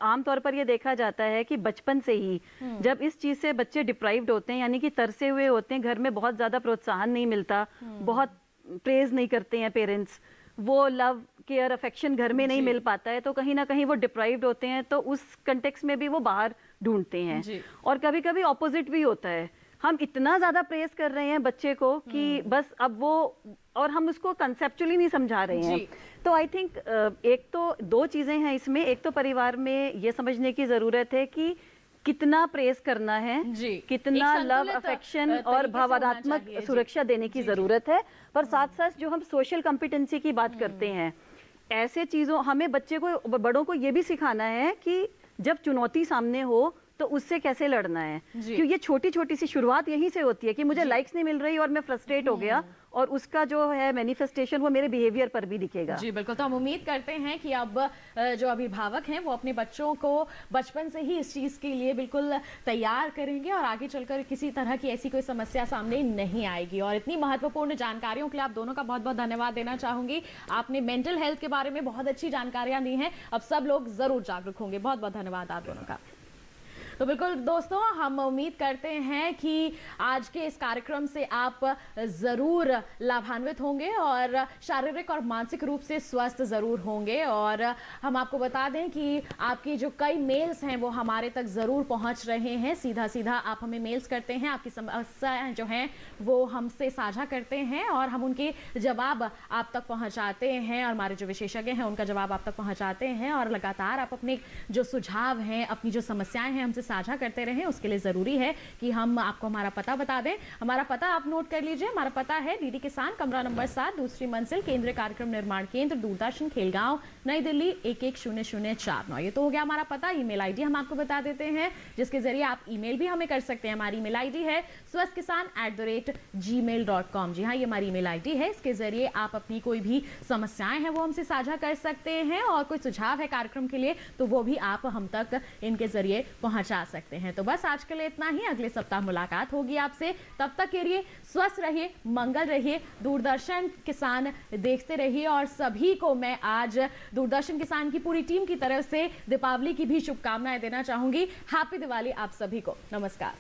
Speaker 6: आमतौर पर ये देखा जाता है कि बचपन से ही जब इस चीज़ से बच्चे डिप्राइव्ड होते हैं, यानी कि तरसे हुए होते हैं, घर में बहुत ज़्यादा प्रोत्साहन नहीं मिलता, बहुत प्रेज नहीं करते हैं पेरेंट्स, वो लव केयर अफेक्शन घर में नहीं मिल पाता है, तो कहीं ना कहीं वो डिप्राइव्ड होते हैं, तो उस कंटेक्स्ट में भी वो बाहर ढूंढते हैं। और कभी कभी ऑपोजिट भी होता है, हम इतना ज्यादा प्रेस कर रहे हैं बच्चे को कि बस अब वो, और हम उसको कंसेप्चुअली नहीं समझा रहे हैं। तो आई थिंक एक तो 2 चीजें हैं इसमें। एक तो परिवार में ये समझने की जरूरत है कि कितना प्रेस करना है, कितना लव अफेक्शन और भावनात्मक सुरक्षा देने की जरूरत है, पर साथ साथ जो हम सोशल कॉम्पिटेंसी की बात करते हैं, ऐसे चीजों हमें बच्चे को, बड़ों को ये भी सिखाना है कि जब चुनौती सामने हो तो उससे कैसे लड़ना है। क्योंकि ये छोटी छोटी सी शुरुआत यहीं से होती है कि मुझे लाइक्स नहीं मिल रही और मैं फ्रस्ट्रेट हो गया, और उसका जो है मैनिफेस्टेशन वो मेरे बिहेवियर पर भी दिखेगा।
Speaker 1: जी बिल्कुल, तो हम उम्मीद करते हैं कि अब जो अभिभावक हैं वो अपने बच्चों को बचपन से ही इस चीज़ के लिए बिल्कुल तैयार करेंगे और आगे चलकर किसी तरह की ऐसी कोई समस्या सामने नहीं आएगी। और इतनी महत्वपूर्ण जानकारियों के लिए आप दोनों का बहुत बहुत धन्यवाद देना चाहूँगी। आपने मेंटल हेल्थ के बारे में बहुत अच्छी जानकारियाँ दी हैं, अब सब लोग ज़रूर जागरूक होंगे। बहुत बहुत धन्यवाद आप दोनों का। तो बिल्कुल दोस्तों, हम उम्मीद करते हैं कि आज के इस कार्यक्रम से आप ज़रूर लाभान्वित होंगे और शारीरिक और मानसिक रूप से स्वस्थ ज़रूर होंगे। और हम आपको बता दें कि आपकी जो कई मेल्स हैं वो हमारे तक ज़रूर पहुंच रहे हैं। सीधा सीधा आप हमें मेल्स करते हैं, आपकी समस्याएं जो हैं वो हमसे साझा करते हैं और हम उनके जवाब आप तक पहुंचाते हैं, और हमारे जो विशेषज्ञ हैं उनका जवाब आप तक पहुंचाते हैं। और लगातार आप अपने जो सुझाव हैं, अपनी जो समस्याएं हैं हमसे साझा करते रहें। उसके लिए ज़रूरी है कि हम आपको हमारा पता बता दें। हमारा पता आप नोट कर लीजिए। हमारा पता है डीडी किसान, कमरा नंबर 7, दूसरी मंजिल, केंद्रीय कार्यक्रम निर्माण केंद्र, दूरदर्शन, खेलगांव, नई दिल्ली 110049। ये तो हो गया हमारा पता। ईमेल आईडी हम आपको बता देते हैं, जिसके जरिए आप ईमेल भी हमें कर सकते हैं। हमारी ईमेल आईडी है swasthkisan@gmail.com। जी हाँ, ये हमारी ईमेल आईडी है। इसके जरिए आप अपनी कोई भी समस्याएं हैं वो हमसे साझा कर सकते हैं, और कोई सुझाव है कार्यक्रम के लिए तो वो भी आप हम तक इनके जरिए पहुंचा सकते हैं। तो बस आज के लिए इतना ही। अगले सप्ताह मुलाकात होगी आपसे। तब तक के लिए स्वस्थ रहिए, मंगल रहिए, दूरदर्शन किसान देखते रहिए। और सभी को मैं आज दूरदर्शन किसान की पूरी टीम की तरफ से दीपावली की भी शुभकामनाएं देना चाहूंगी। हैप्पी दिवाली आप सभी को। नमस्कार।